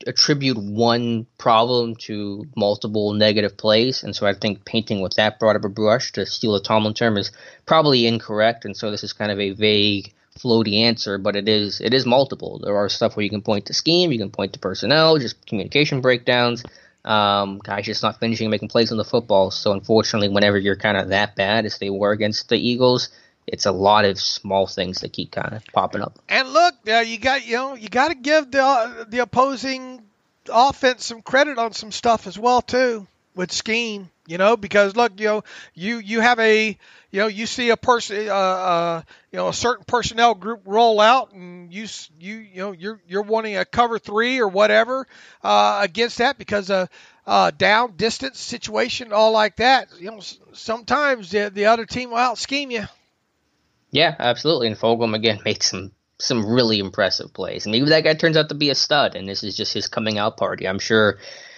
attribute one problem to multiple negative plays, and so I think painting with that broad of a brush, to steal a Tomlin term, is probably incorrect, and so this is kind of a vague, floaty answer, but it is multiple. There are stuff where you can point to scheme, you can point to personnel, just communication breakdowns, guys just not finishing and making plays on the football. So unfortunately, whenever you're kind of that bad as they were against the Eagles, it's a lot of small things that keep kind of popping up. And look, you got to give the opposing offense some credit on some stuff as well too with scheme. Because look, you have you see a person, a certain personnel group roll out, and you're wanting a cover 3 or whatever against that because of down distance situation, all like that. Sometimes the other team will out scheme you. Yeah, absolutely. And Fulgham, again, made some really impressive plays. And maybe that guy turns out to be a stud, and this is just his coming out party. I'm sure,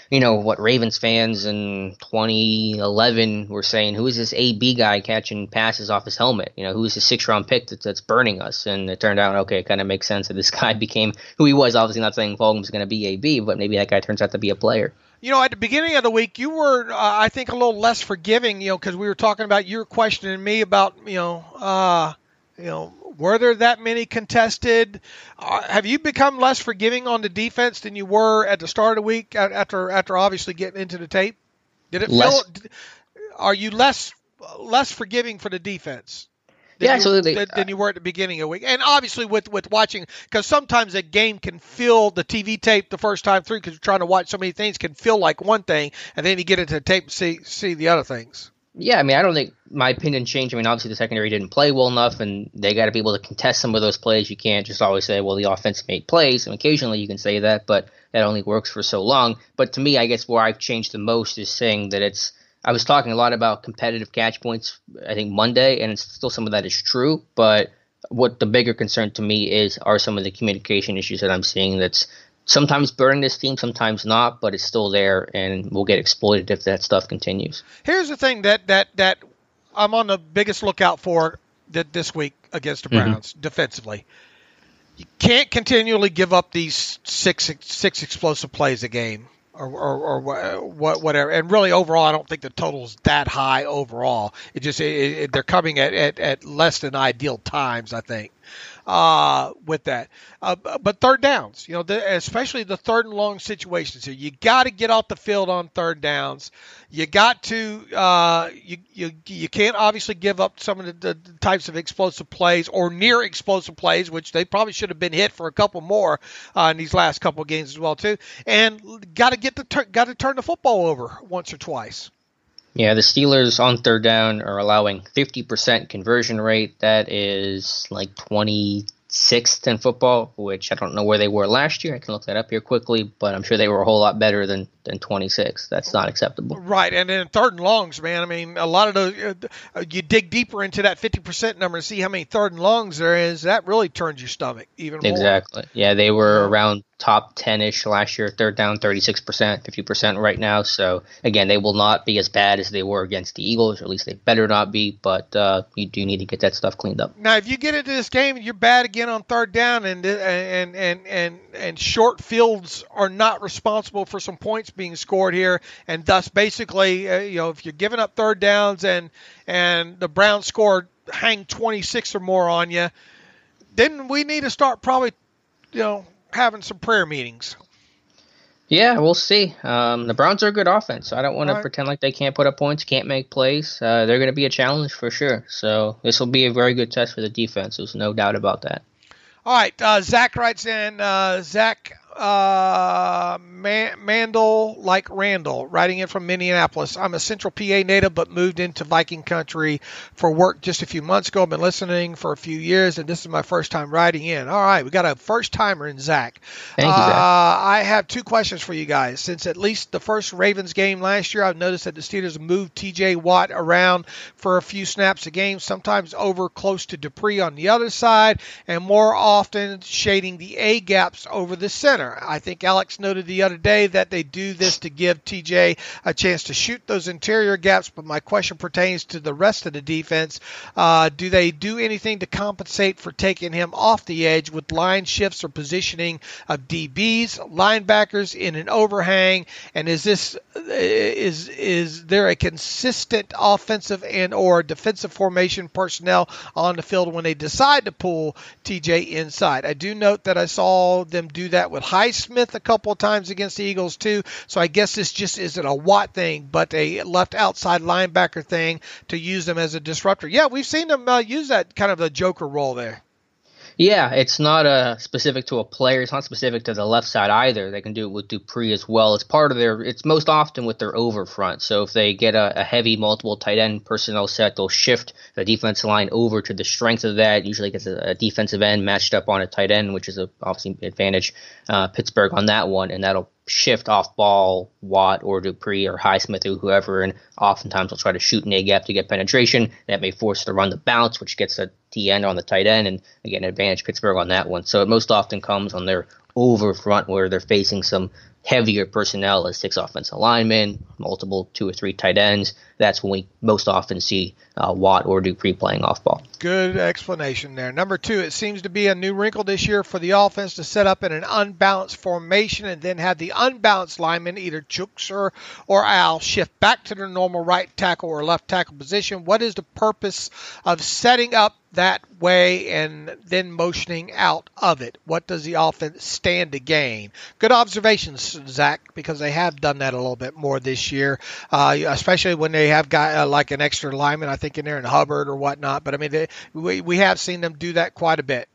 what Ravens fans in 2011 were saying, who is this AB guy catching passes off his helmet? Who is the 6th-round pick that's burning us? And it turned out, okay, it kind of makes sense that this guy became who he was. Obviously not saying Fulgham's going to be AB, but maybe that guy turns out to be a player. At the beginning of the week, you were, I think, a little less forgiving, because we were talking about, you were questioning me about, were there that many contested? Have you become less forgiving on the defense than you were at the start of the week after obviously getting into the tape? Did it feel? Are you less forgiving for the defense? Absolutely. Than you were at the beginning of the week. And obviously with watching, because sometimes a game can feel, the TV tape the first time through, because you're trying to watch so many things, can feel like one thing, and then you get into the tape and see the other things. Yeah, I mean, I don't think my opinion changed. I mean, obviously the secondary didn't play well enough, and they got to be able to contest some of those plays. You can't just always say, well, the offense made plays. And occasionally you can say that, but that only works for so long. But to me, I guess where I've changed the most is saying that I was talking a lot about competitive catch points, I think, Monday, and still some of that is true. But what the bigger concern to me are some of the communication issues that I'm seeing that's sometimes burning this team, sometimes not, but it's still there and will get exploited if that stuff continues. Here's the thing that I'm on the biggest lookout for this week against the Browns defensively. You can't continually give up these six explosive plays a game or whatever. And really, overall, I don't think the total's that high overall. They're coming at less than ideal times, I think. With that. But 3rd downs, especially the 3rd and long situations here, you got to get off the field on 3rd downs. You got to, you can't obviously give up some of the types of explosive plays or near explosive plays, which they probably should have been hit for a couple more in these last couple of games as well too. And got to turn the football over once or twice. Yeah, the Steelers on 3rd down are allowing 50% conversion rate. That is like 23rd sixth in football, which I don't know where they were last year. I can look that up here quickly, but I'm sure they were a whole lot better than 26. That's not acceptable. Right, and then third and longs, man. I mean, a lot of those, you dig deeper into that 50% number and see how many third and longs there is. That really turns your stomach even more. Exactly. Yeah, they were around top 10-ish last year, third down 36%, 50% right now. So, again, they will not be as bad as they were against the Eagles, or at least they better not be, but you do need to get that stuff cleaned up. Now, if you get into this game and you're bad again on third down and short fields are not responsible for some points being scored here, and thus basically, if you're giving up third downs and the Browns score hang 26 or more on you, then we need to start probably, having some prayer meetings. Yeah, we'll see. The Browns are a good offense, so I don't want to pretend like they can't put up points, can't make plays. They're going to be a challenge for sure. So this will be a very good test for the defense. There's no doubt about that. All right, Zach writes in, Zach Mandel like Randall, writing in from Minneapolis. I'm a Central PA native, but moved into Viking country for work just a few months ago. I've been listening for a few years, and this is my first time writing in. All right, we got a first timer in Zach. Thank you, Zach. I have two questions for you guys. Since at least the first Ravens game last year, I've noticed that the Steelers moved T.J. Watt around for a few snaps a game, sometimes over close to Dupree on the other side, and more often shading the A gaps over the center. I think Alex noted the other day that they do this to give TJ a chance to shoot those interior gaps, but my question pertains to the rest of the defense. Do they do anything to compensate for taking him off the edge with line shifts or positioning of DBs, linebackers in an overhang? And is there a consistent offensive and or defensive formation personnel on the field when they decide to pull TJ inside? I do note that I saw them do that with Highsmith a couple of times against the Eagles too, so I guess this just isn't a Watt thing, but a left outside linebacker thing to use them as a disruptor. Yeah, we've seen them use that kind of a joker role there. Yeah, it's not specific to a player. It's not specific to the left side either. They can do it with Dupree as well. It's part of it's most often with their over front. So if they get a heavy multiple tight end personnel set, they'll shift the defensive line over to the strength of that. Usually gets a defensive end matched up on a tight end, which is obviously advantage Pittsburgh on that one, and that'll shift off ball Watt or Dupree or Highsmith or whoever, and oftentimes they'll try to shoot an A gap to get penetration. That may force to run the bounce, which gets a T end on the tight end, and again advantage Pittsburgh on that one. So it most often comes on their over front where they're facing some heavier personnel as 6 offensive linemen, multiple 2 or 3 tight ends. That's when we most often see Watt or Dupree playing off ball. Good explanation there. Number 2, it seems to be a new wrinkle this year for the offense to set up in an unbalanced formation and then have the unbalanced linemen, either Chooks or Al, shift back to their normal right tackle or left tackle position. What is the purpose of setting up that way and then motioning out of it? What does the offense stand to gain? Good observations, Zach, because they have done that a little bit more this year, especially when they have got like an extra lineman, I think, in there in Hubbard or whatnot. But I mean, we have seen them do that quite a bit.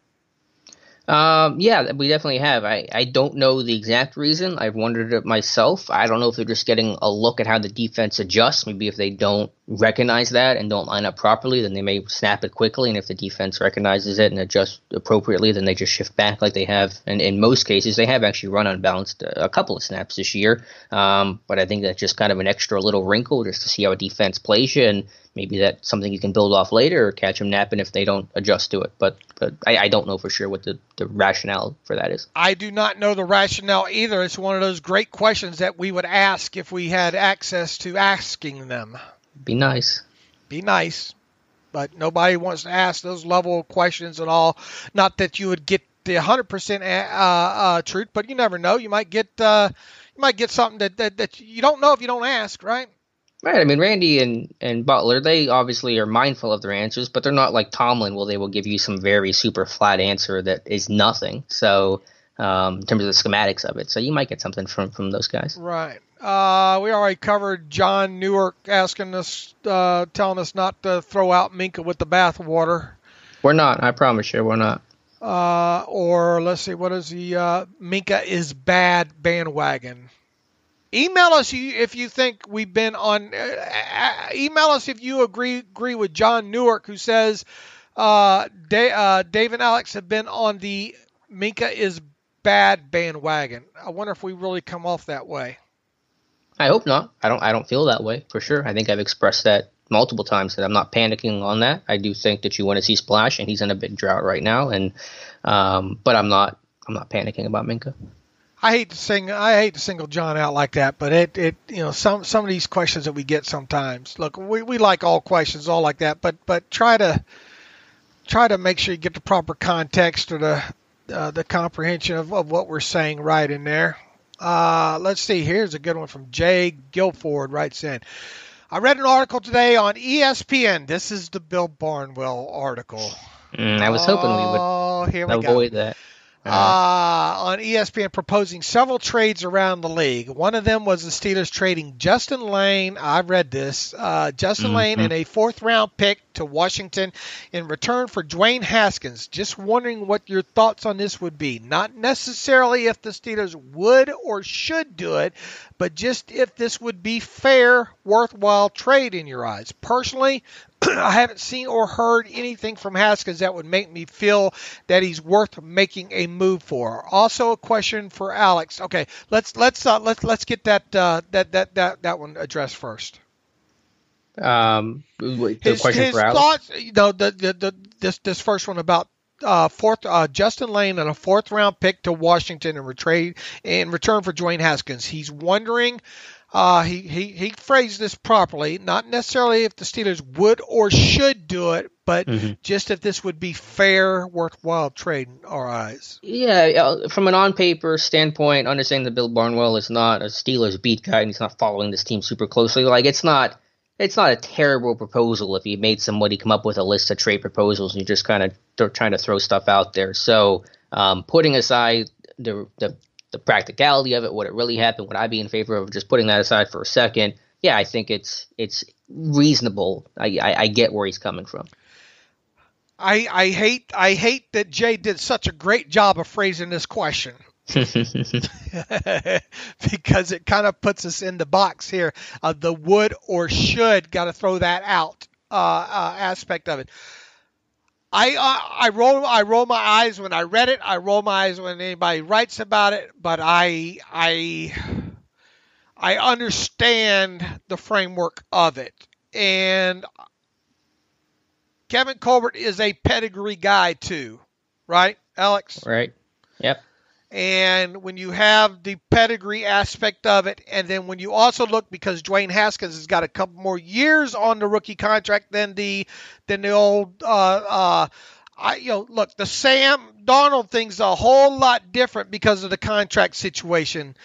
Yeah, we definitely have. I don't know the exact reason. I've wondered it myself. I don't know if they're just getting a look at how the defense adjusts. Maybe if they don't recognize that and don't line up properly, then they may snap it quickly. And if the defense recognizes it and adjusts appropriately, then they just shift back like they have. And in most cases, they have actually run unbalanced a couple of snaps this year. But I think that's just kind of an extra little wrinkle just to see how a defense plays you. And maybe that's something you can build off later or catch them napping if they don't adjust to it. But I don't know for sure what the rationale for that is. I do not know the rationale either. It's one of those great questions that we would ask if we had access to asking them. Be nice. Be nice. But nobody wants to ask those level of questions at all. Not that you would get the 100% truth, but you never know. You might get something that you don't know if you don't ask, right? Right. I mean, Randy and Butler, they obviously are mindful of their answers, but they're not like Tomlin, where they will give you some very super flat answer that is nothing. So in terms of the schematics of it, so you might get something from those guys. Right. We already covered John Newark asking us, telling us not to throw out Minka with the bathwater. We're not. I promise you, we're not. Or let's see, what is the Minka is bad bandwagon? Email us if you think we've been on. Email us if you agree with John Newark, who says Dave and Alex have been on the Minkah is bad bandwagon. I wonder if we really come off that way. I hope not. I don't feel that way for sure. I think I've expressed that multiple times that I'm not panicking on that. I do think that you want to see Splash, and he's in a big drought right now. And but I'm not panicking about Minkah. I hate to single John out like that, but it some of these questions that we get sometimes. Look, we like all questions, all like that, but try to make sure you get the proper context or the comprehension of what we're saying right in there. Let's see. Here's a good one from Jay Guilford. Writes in, I read an article today on ESPN. This is the Bill Barnwell article. I was hoping we would avoid that. On ESPN proposing several trades around the league. One of them was the Steelers trading Justin Lane. I read this. Justin Lane and a 4th-round pick to Washington in return for Dwayne Haskins. Just wondering what your thoughts on this would be. Not necessarily if the Steelers would or should do it, but just if this would be fair, worthwhile trade in your eyes. Personally, I haven't seen or heard anything from Haskins that would make me feel that he's worth making a move for. Also, a question for Alex. Okay, let's get that one addressed first. The question for Alex. Thoughts, this first one about Justin Lane and a 4th-round pick to Washington in return for Dwayne Haskins. He's wondering. He phrased this properly, not necessarily if the Steelers would or should do it, but just if this would be fair, worthwhile trade in our eyes. Yeah, from an on-paper standpoint, understanding that Bill Barnwell is not a Steelers beat guy and he's not following this team super closely, like it's not a terrible proposal if you made somebody come up with a list of trade proposals and you're just kind of trying to throw stuff out there. So putting aside the practicality of it, what it really happened, would I be in favor of just putting that aside for a second? Yeah, I think it's reasonable. I get where he's coming from. I hate that Jay did such a great job of phrasing this question. Because it kind of puts us in the box here of the would or should, got to throw that out aspect of it. I roll my eyes when I read it. I roll my eyes when anybody writes about it. But I understand the framework of it. And Kevin Colbert is a pedigree guy too, right, Alex? Right. Yep. And when you have the pedigree aspect of it, and then when you also look, because Dwayne Haskins has got a couple more years on the rookie contract than the old look, the Sam Darnold thing's a whole lot different because of the contract situation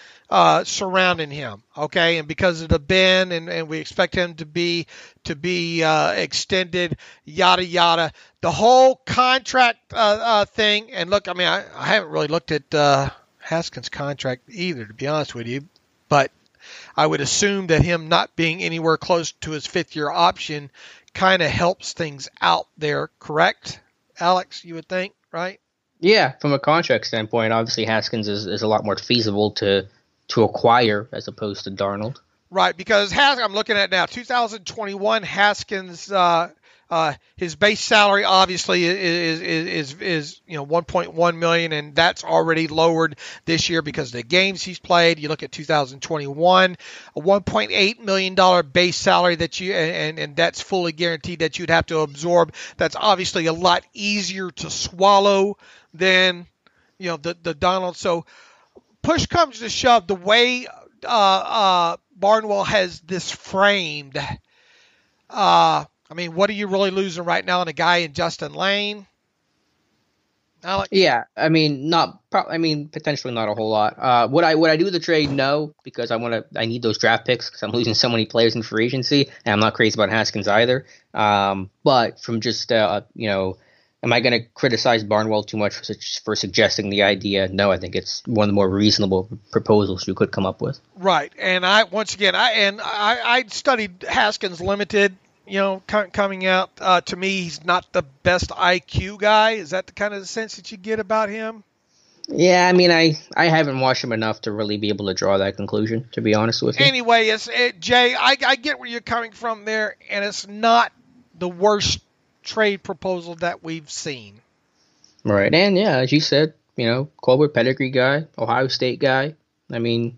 surrounding him, okay, and because of the Ben, and we expect him to be extended, yada yada. The whole contract thing, and look, I mean, I haven't really looked at Haskins' contract either, to be honest with you, but I would assume that him not being anywhere close to his 5th-year option kind of helps things out there, correct, Alex? You would think, right? Yeah, from a contract standpoint, obviously Haskins is a lot more feasible to acquire as opposed to Darnold. Right, because I'm looking at now, 2021 Haskins, his base salary obviously is $1.1 million, and that's already lowered this year because of the games he's played. You look at 2021, a $1.8 million base salary that and that's fully guaranteed that you'd have to absorb. That's obviously a lot easier to swallow than the Donald. So push comes to shove, the way Barnwell has this framed. I mean, what are you really losing right now in a guy in Justin Lane, Alex? Yeah, I mean, potentially not a whole lot. Would I do the trade? No, because I need those draft picks because I'm losing so many players in free agency, and I'm not crazy about Haskins either. But from just am I going to criticize Barnwell too much for suggesting the idea? No, I think it's one of the more reasonable proposals you could come up with. Right, and I studied Haskins limited. Coming out, to me, he's not the best IQ guy. Is that the kind of sense that you get about him? Yeah, I mean, I haven't watched him enough to really be able to draw that conclusion, to be honest with you. Anyway, Jay, I get where you're coming from there, and it's not the worst trade proposal that we've seen. Right, and yeah, as you said, Colbert, pedigree guy, Ohio State guy. I mean,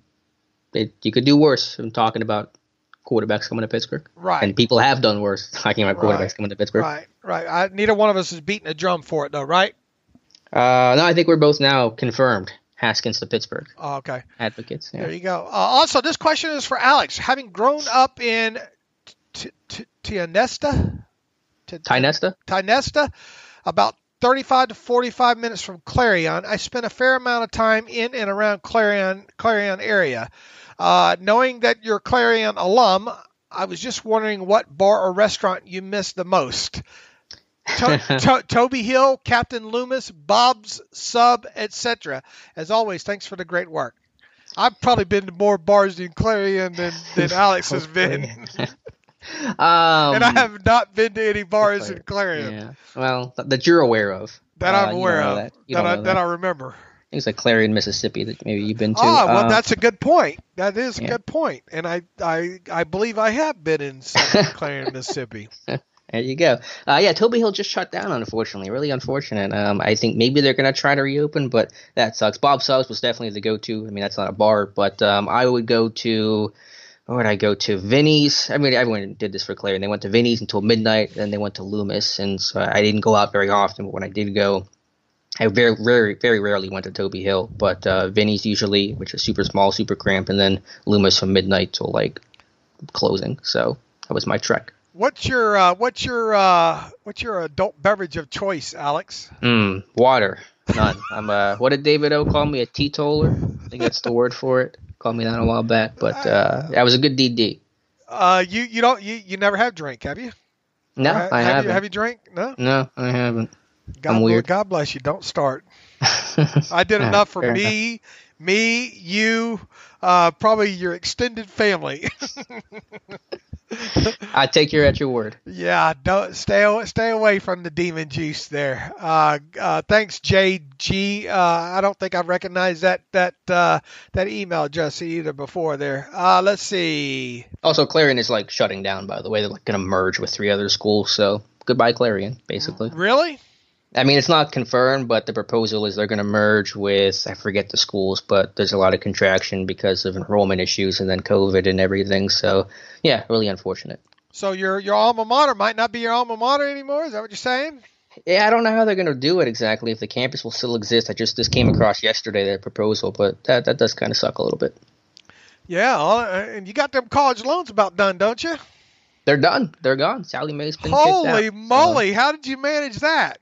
you could do worse than talking about quarterbacks coming to Pittsburgh. Right. And people have done worse talking about quarterbacks coming to Pittsburgh. Right. Neither one of us is beating a drum for it, though, right? No, I think we're both now confirmed Haskins to Pittsburgh. Oh, okay. Advocates. Yeah. There you go. Also, this question is for Alex. Having grown up in Tionesta, about 35 to 45 minutes from Clarion, I spent a fair amount of time in and around Clarion area. Knowing that you're a Clarion alum, I was just wondering what bar or restaurant you missed the most. Toby Hill, Captain Loomis, Bob's Sub, etc. As always, thanks for the great work. I've probably been to more bars in Clarion than Alex has been. And I have not been to any bars in Clarion. Yeah. Well, that you're aware of. That I'm aware of. That I remember. Things like Clarion, Mississippi that maybe you've been to. Oh, well, that's a good point. That is a good point. And I believe I have been in Clarion, Mississippi. There you go. Toby Hill just shut down, unfortunately. Really unfortunate. I think maybe they're going to try to reopen, but that sucks. Bob Subs was definitely the go-to. I mean, that's not a bar, but I would go to – where would I go to? Vinny's. I mean, everyone did this for Clarion. They went to Vinny's until midnight, then they went to Loomis, and so I didn't go out very often, but when I did go, I very, very, very rarely went to Toby Hill, but Vinny's usually, which is super small, super cramped, and then Loomis from midnight till like closing. So that was my trek. What's your adult beverage of choice, Alex? Water. None. I'm what did David O call me? A teetotaler? I think that's the word for it. Called me that a while back, but that was a good DD. You never have drink, have you? No, I haven't. Have you drank? No? No, I haven't. I'm weird. God bless you. Don't start. I did enough for me, you, probably your extended family. I take you at your word. Yeah, don't stay away from the demon juice there. Thanks, JG. I don't think I've recognized that email address either before there. Let's see. Also, Clarion is like shutting down. By the way, they're like going to merge with 3 other schools. So goodbye, Clarion. Basically. Really? I mean, it's not confirmed, but the proposal is they're going to merge with, I forget the schools, but there's a lot of contraction because of enrollment issues and then COVID and everything. So, yeah, really unfortunate. So your alma mater might not be your alma mater anymore? Is that what you're saying? Yeah, I don't know how they're going to do it exactly, if the campus will still exist. This came across yesterday, their proposal, but that does kind of suck a little bit. Yeah, and you got them college loans about done, don't you? They're done. They're gone. Sally Mae's been kicked out. Holy moly, how did you manage that?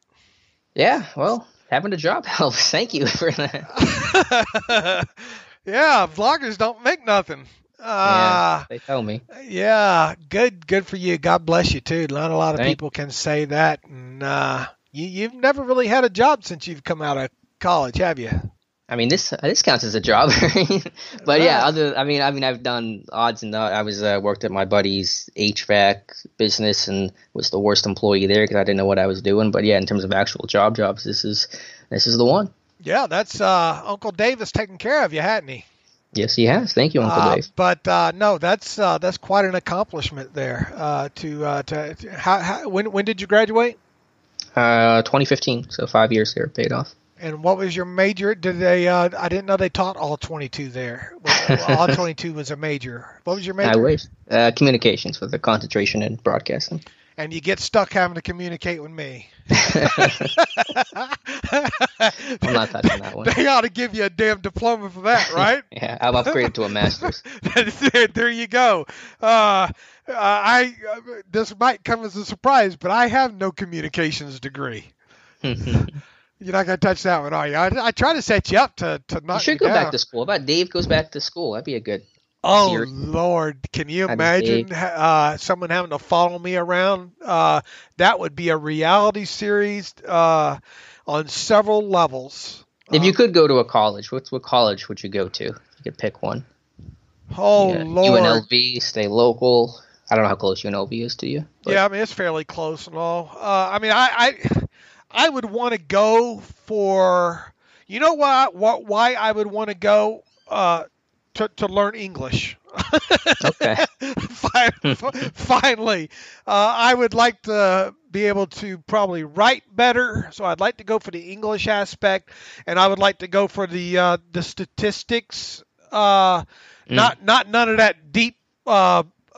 Yeah, well, having a job helps. Thank you for that. Yeah, vloggers don't make nothing. Yeah, they tell me. Yeah, good for you. God bless you too. Not a lot of people can say that. And you've never really had a job since you've come out of college, have you? I mean, this counts as a job, but yeah. I've done odds and ends. I was worked at my buddy's HVAC business and was the worst employee there because I didn't know what I was doing. But yeah, in terms of actual jobs, this is the one. Yeah, that's Uncle Dave has taken care of you, hadn't he? Yes, he has. Thank you, Uncle Dave. But no, that's quite an accomplishment there. When did you graduate? 2015. So 5 years there, paid off. And what was your major? Did they? I didn't know they taught all 22 there. All 22 was a major. What was your major? I wish. Communications with a concentration in broadcasting. And you get stuck having to communicate with me. I'm not touching that one. They ought to give you a damn diploma for that, right? Yeah, I've upgraded to a master's. There you go. This might come as a surprise, but I have no communications degree. You're not going to touch that one, are you? I try to set you up to not. You should go back to school. How about Dave goes back to school? That'd be a good. Oh, series. Lord. Can you imagine someone having to follow me around? That would be a reality series on several levels. If you could go to a college, what college would you go to? If you could pick one. Oh, Lord. UNLV, stay local. I don't know how close UNLV is to you. But. Yeah, I mean, it's fairly close and all. I would want to go for, you know why I would want to go to learn English. Okay. Finally, I would like to be able to probably write better. So I'd like to go for the English aspect, and I would like to go for the statistics. Not none of that deep.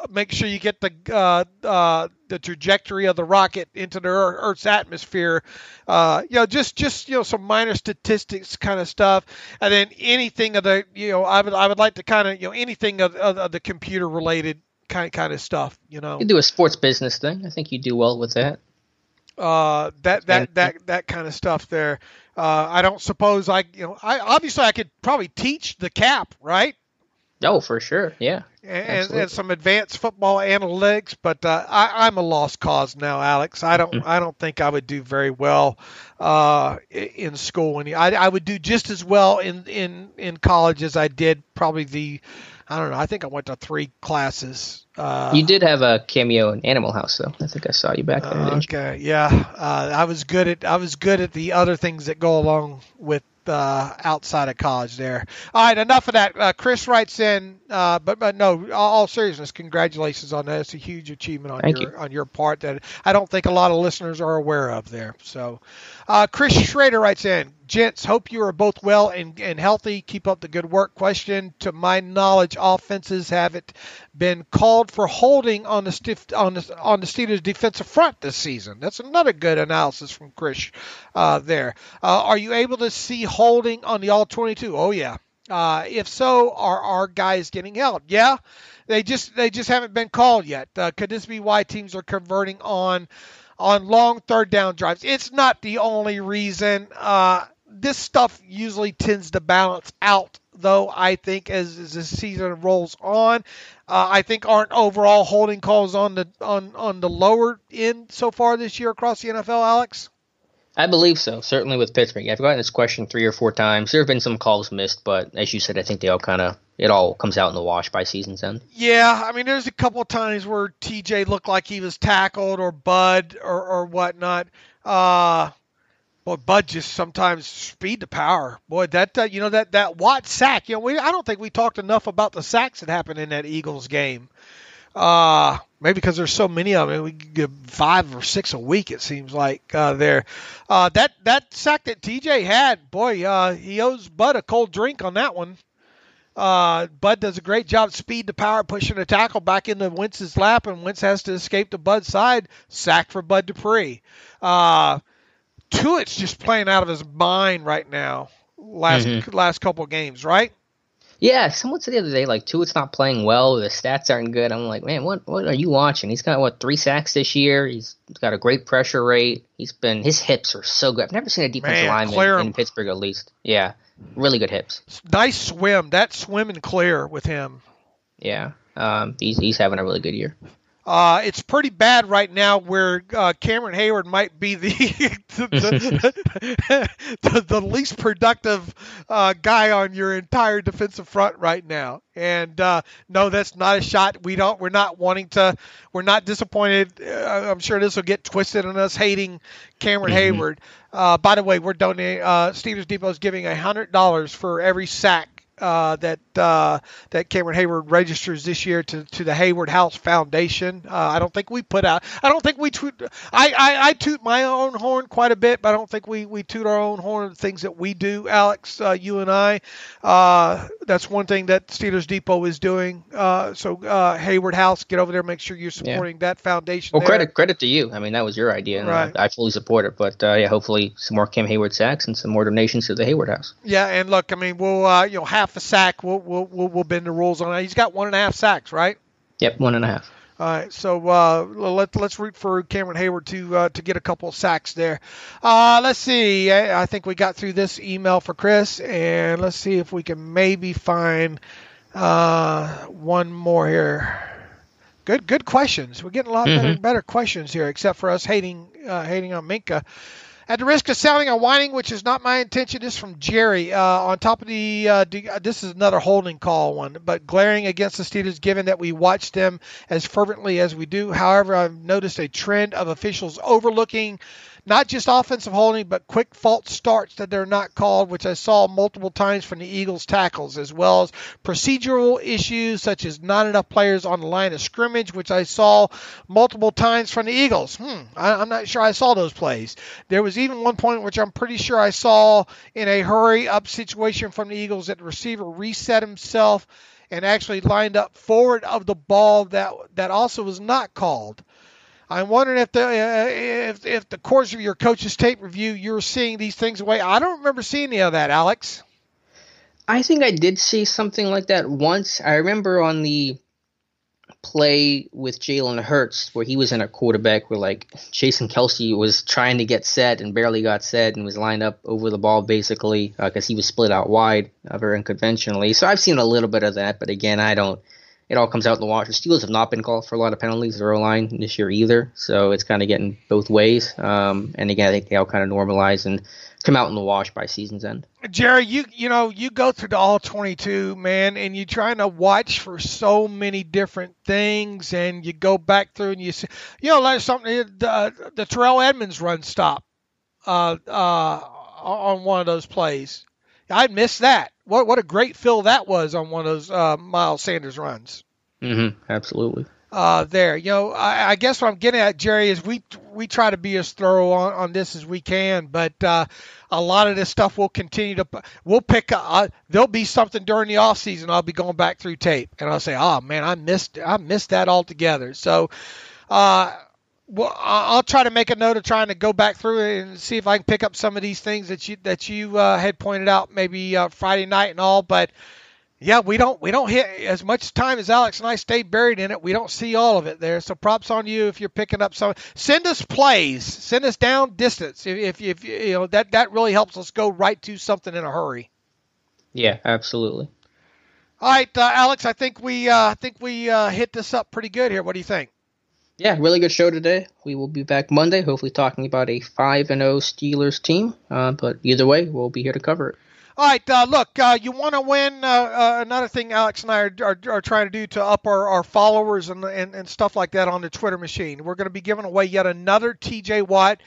Make sure you get the trajectory of the rocket into the Earth's atmosphere. Just some minor statistics kind of stuff, and then anything of the I would like to kind of anything of the computer related kind of stuff. You can do a sports business thing. I think you do well with that. That kind of stuff there. I don't suppose I obviously I could probably teach the cap, right? Oh, for sure, yeah. And some advanced football analytics, but I'm a lost cause now, Alex. I don't think I would do very well in school. And I would do just as well in college as I did probably I think I went to 3 classes. You did have a cameo in Animal House, though. I think I saw you back there. Okay, yeah. I was good at the other things that go along with outside of college there. All right, enough of that. Chris writes in, but no, all seriousness, congratulations on that. It's a huge achievement on your part that I don't think a lot of listeners are aware of there. So, Chris Schrader writes in, gents, hope you are both well and healthy. Keep up the good work. Question: to my knowledge, offenses haven't been called for holding on the Steelers' defensive front this season. That's another good analysis from Chris there. Are you able to see holding on the all-22? Oh yeah. If so, are our guys getting held? Yeah. They just haven't been called yet. Could this be why teams are converting on long third down drives? It's not the only reason. This stuff usually tends to balance out, though, I think, as the season rolls on. I think aren't overall holding calls on the lower end so far this year across the NFL, Alex? I believe so, certainly with Pittsburgh. I've gotten this question 3 or 4 times. There have been some calls missed, but as you said, I think it all comes out in the wash by season's end. Yeah, I mean, there's a couple of times where TJ looked like he was tackled or Bud or whatnot. Boy, Bud just sometimes speed to power. Boy, that Watt sack. I don't think we talked enough about the sacks that happened in that Eagles game. Maybe because there's so many of them, we could get 5 or 6 a week. It seems like there. That sack that TJ had, boy, he owes Bud a cold drink on that one. Bud does a great job, speed to power, pushing the tackle back into Wentz's lap, and Wentz has to escape to Bud's side. Sack for Bud Dupree. Tuitt's just playing out of his mind right now. Last couple games, right? Yeah, someone said the other day, like, Tuitt's not playing well. The stats aren't good. I'm like, man, what are you watching? He's got, 3 sacks this year. He's got a great pressure rate. His hips are so good. I've never seen a defensive lineman in Pittsburgh, at least. Yeah, really good hips. Nice swim. That swim and clear with him. Yeah, he's having a really good year. It's pretty bad right now where Cameron Hayward might be the least productive guy on your entire defensive front right now. And no, that's not a shot. We're not disappointed. I'm sure this will get twisted on us hating Cameron Hayward. By the way, we're donating. Steelers Depot is giving $100 for every sack that Cameron Hayward registers this year to the Hayward House Foundation. I don't think we toot. I toot my own horn quite a bit, but I don't think we toot our own horn of the things that we do, Alex, you and I. That's one thing that Steelers Depot is doing. So Hayward House, get over there, make sure you're supporting that foundation. Well, credit to you. I mean, that was your idea, and right. I fully support it. But hopefully some more Cam Hayward sacks and some more donations to the Hayward House. Yeah, and look, I mean, we'll half a sack. We'll bend the rules on that. He's got 1.5 sacks, right? Yep, 1.5. All right, so let's root for Cameron Hayward to get a couple of sacks there. Let's see. I think we got through this email for Chris, and let's see if we can maybe find one more here. Good questions. We're getting a lot better questions here, except for us hating on Minkah. At the risk of sounding a whining, which is not my intention, this is from Jerry. On top of this is another holding call one, but glaring against the Steelers given that we watch them as fervently as we do. However, I've noticed a trend of officials overlooking not just offensive holding, but quick false starts that they're not called, which I saw multiple times from the Eagles tackles, as well as procedural issues such as not enough players on the line of scrimmage, which I saw multiple times from the Eagles. I'm not sure I saw those plays. There was even one point which I'm pretty sure I saw in a hurry-up situation from the Eagles that the receiver reset himself and actually lined up forward of the ball that also was not called. I'm wondering if the course of your coach's tape review, you're seeing these things away. I don't remember seeing any of that, Alex. I think I did see something like that once. I remember on the play with Jalen Hurts where he was in a quarterback where like Jason Kelsey was trying to get set and barely got set and was lined up over the ball basically because he was split out wide very unconventionally. So I've seen a little bit of that, but again, it all comes out in the wash. The Steelers have not been called for a lot of penalties, their O-line this year either, so it's kind of getting both ways. And again, I think they all kind of normalize and come out in the wash by season's end. Jerry, you go through the all 22, man, and you're trying to watch for so many different things, and you go back through and you see, like something the Terrell Edmonds run stop on one of those plays. I missed that. What a great fill that was on one of those Miles Sanders runs. Absolutely. There, I guess what I'm getting at, Jerry, is we try to be as thorough on this as we can, but a lot of this stuff we'll pick up. There'll be something during the off season. I'll be going back through tape and I'll say, oh man, I missed that altogether. So, I'll try to make a note of trying to go back through it and see if I can pick up some of these things that you had pointed out maybe Friday night and all. But yeah, we don't hit as much time as Alex and I stay buried in it. We don't see all of it there. So props on you if you're picking up some. Send us plays. Send us down distance if that really helps us go right to something in a hurry. Yeah, absolutely. All right, Alex, I think we hit this up pretty good here. What do you think? Yeah, really good show today. We will be back Monday, hopefully talking about a 5-0 Steelers team. But either way, we'll be here to cover it. All right, look, you want to win. Another thing Alex and I are trying to do to up our followers and stuff like that on the Twitter machine. We're going to be giving away yet another TJ Watt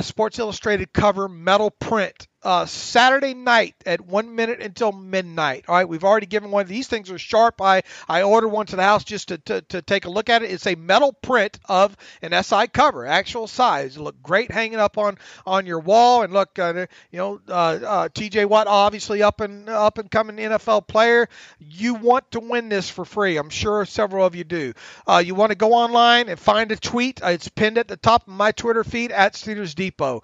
Sports Illustrated cover metal print Saturday night at 1 minute until midnight. All right, we've already given one. These things are sharp. I ordered one to the house just to take a look at it. It's a metal print of an SI cover, actual size. It look great hanging up on your wall. And look, TJ Watt, obviously up and coming NFL player. You want to win this for free. I'm sure several of you do. You want to go online and find a tweet. It's pinned at the top of my Twitter feed at Steelers Depot.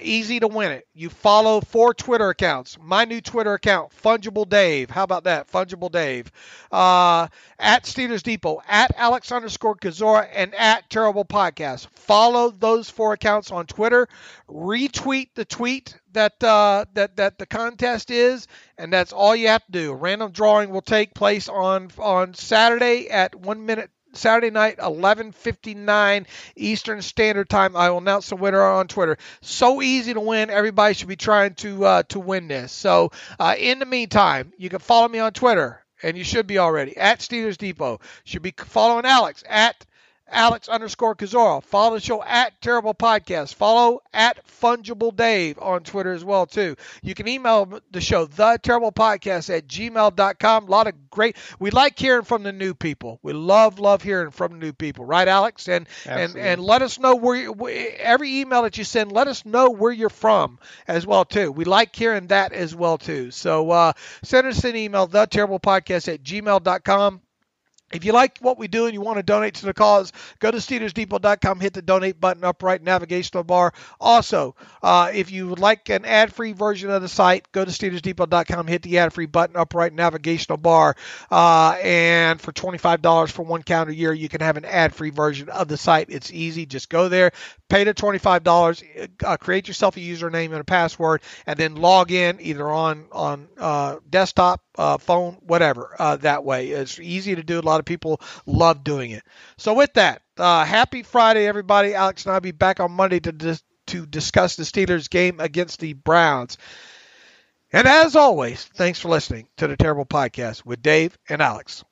Easy to win it. You follow 4 Twitter accounts. My new Twitter account, Fungible Dave. How about that? Fungible Dave. At Steelers Depot, at Alex_Kozora, and at Terrible Podcast. Follow those 4 accounts on Twitter. Retweet the tweet that the contest is, and that's all you have to do. A random drawing will take place on Saturday at 1 minute. Saturday night, 11:59 Eastern Standard Time. I will announce the winner on Twitter. So easy to win. Everybody should be trying to win this. So in the meantime, you can follow me on Twitter, and you should be already, at Steelers Depot. Should be following Alex, at Alex_Kozora. Follow the show at Terrible Podcast. Follow at Fungible Dave on Twitter as well, too. You can email the show, theterriblepodcast@gmail.com. A lot of great, we like hearing from the new people. We love hearing from the new people. Right, Alex? And let us know every email that you send, let us know where you're from as well, too. We like hearing that as well, too. So send us an email, theterriblepodcast@gmail.com. If you like what we do and you want to donate to the cause, go to SteelersDepot.com, hit the donate button up right navigational bar. Also, if you would like an ad-free version of the site, go to SteelersDepot.com, hit the ad-free button up right navigational bar. And for $25 for 1 calendar year, you can have an ad-free version of the site. It's easy. Just go there, pay the $25, create yourself a username and a password, and then log in either on desktop, phone, whatever, that way. It's easy to do. A lot of people love doing it. So with that, happy Friday, everybody. Alex and I will be back on Monday to discuss the Steelers game against the Browns. And as always, thanks for listening to the Terrible Podcast with Dave and Alex.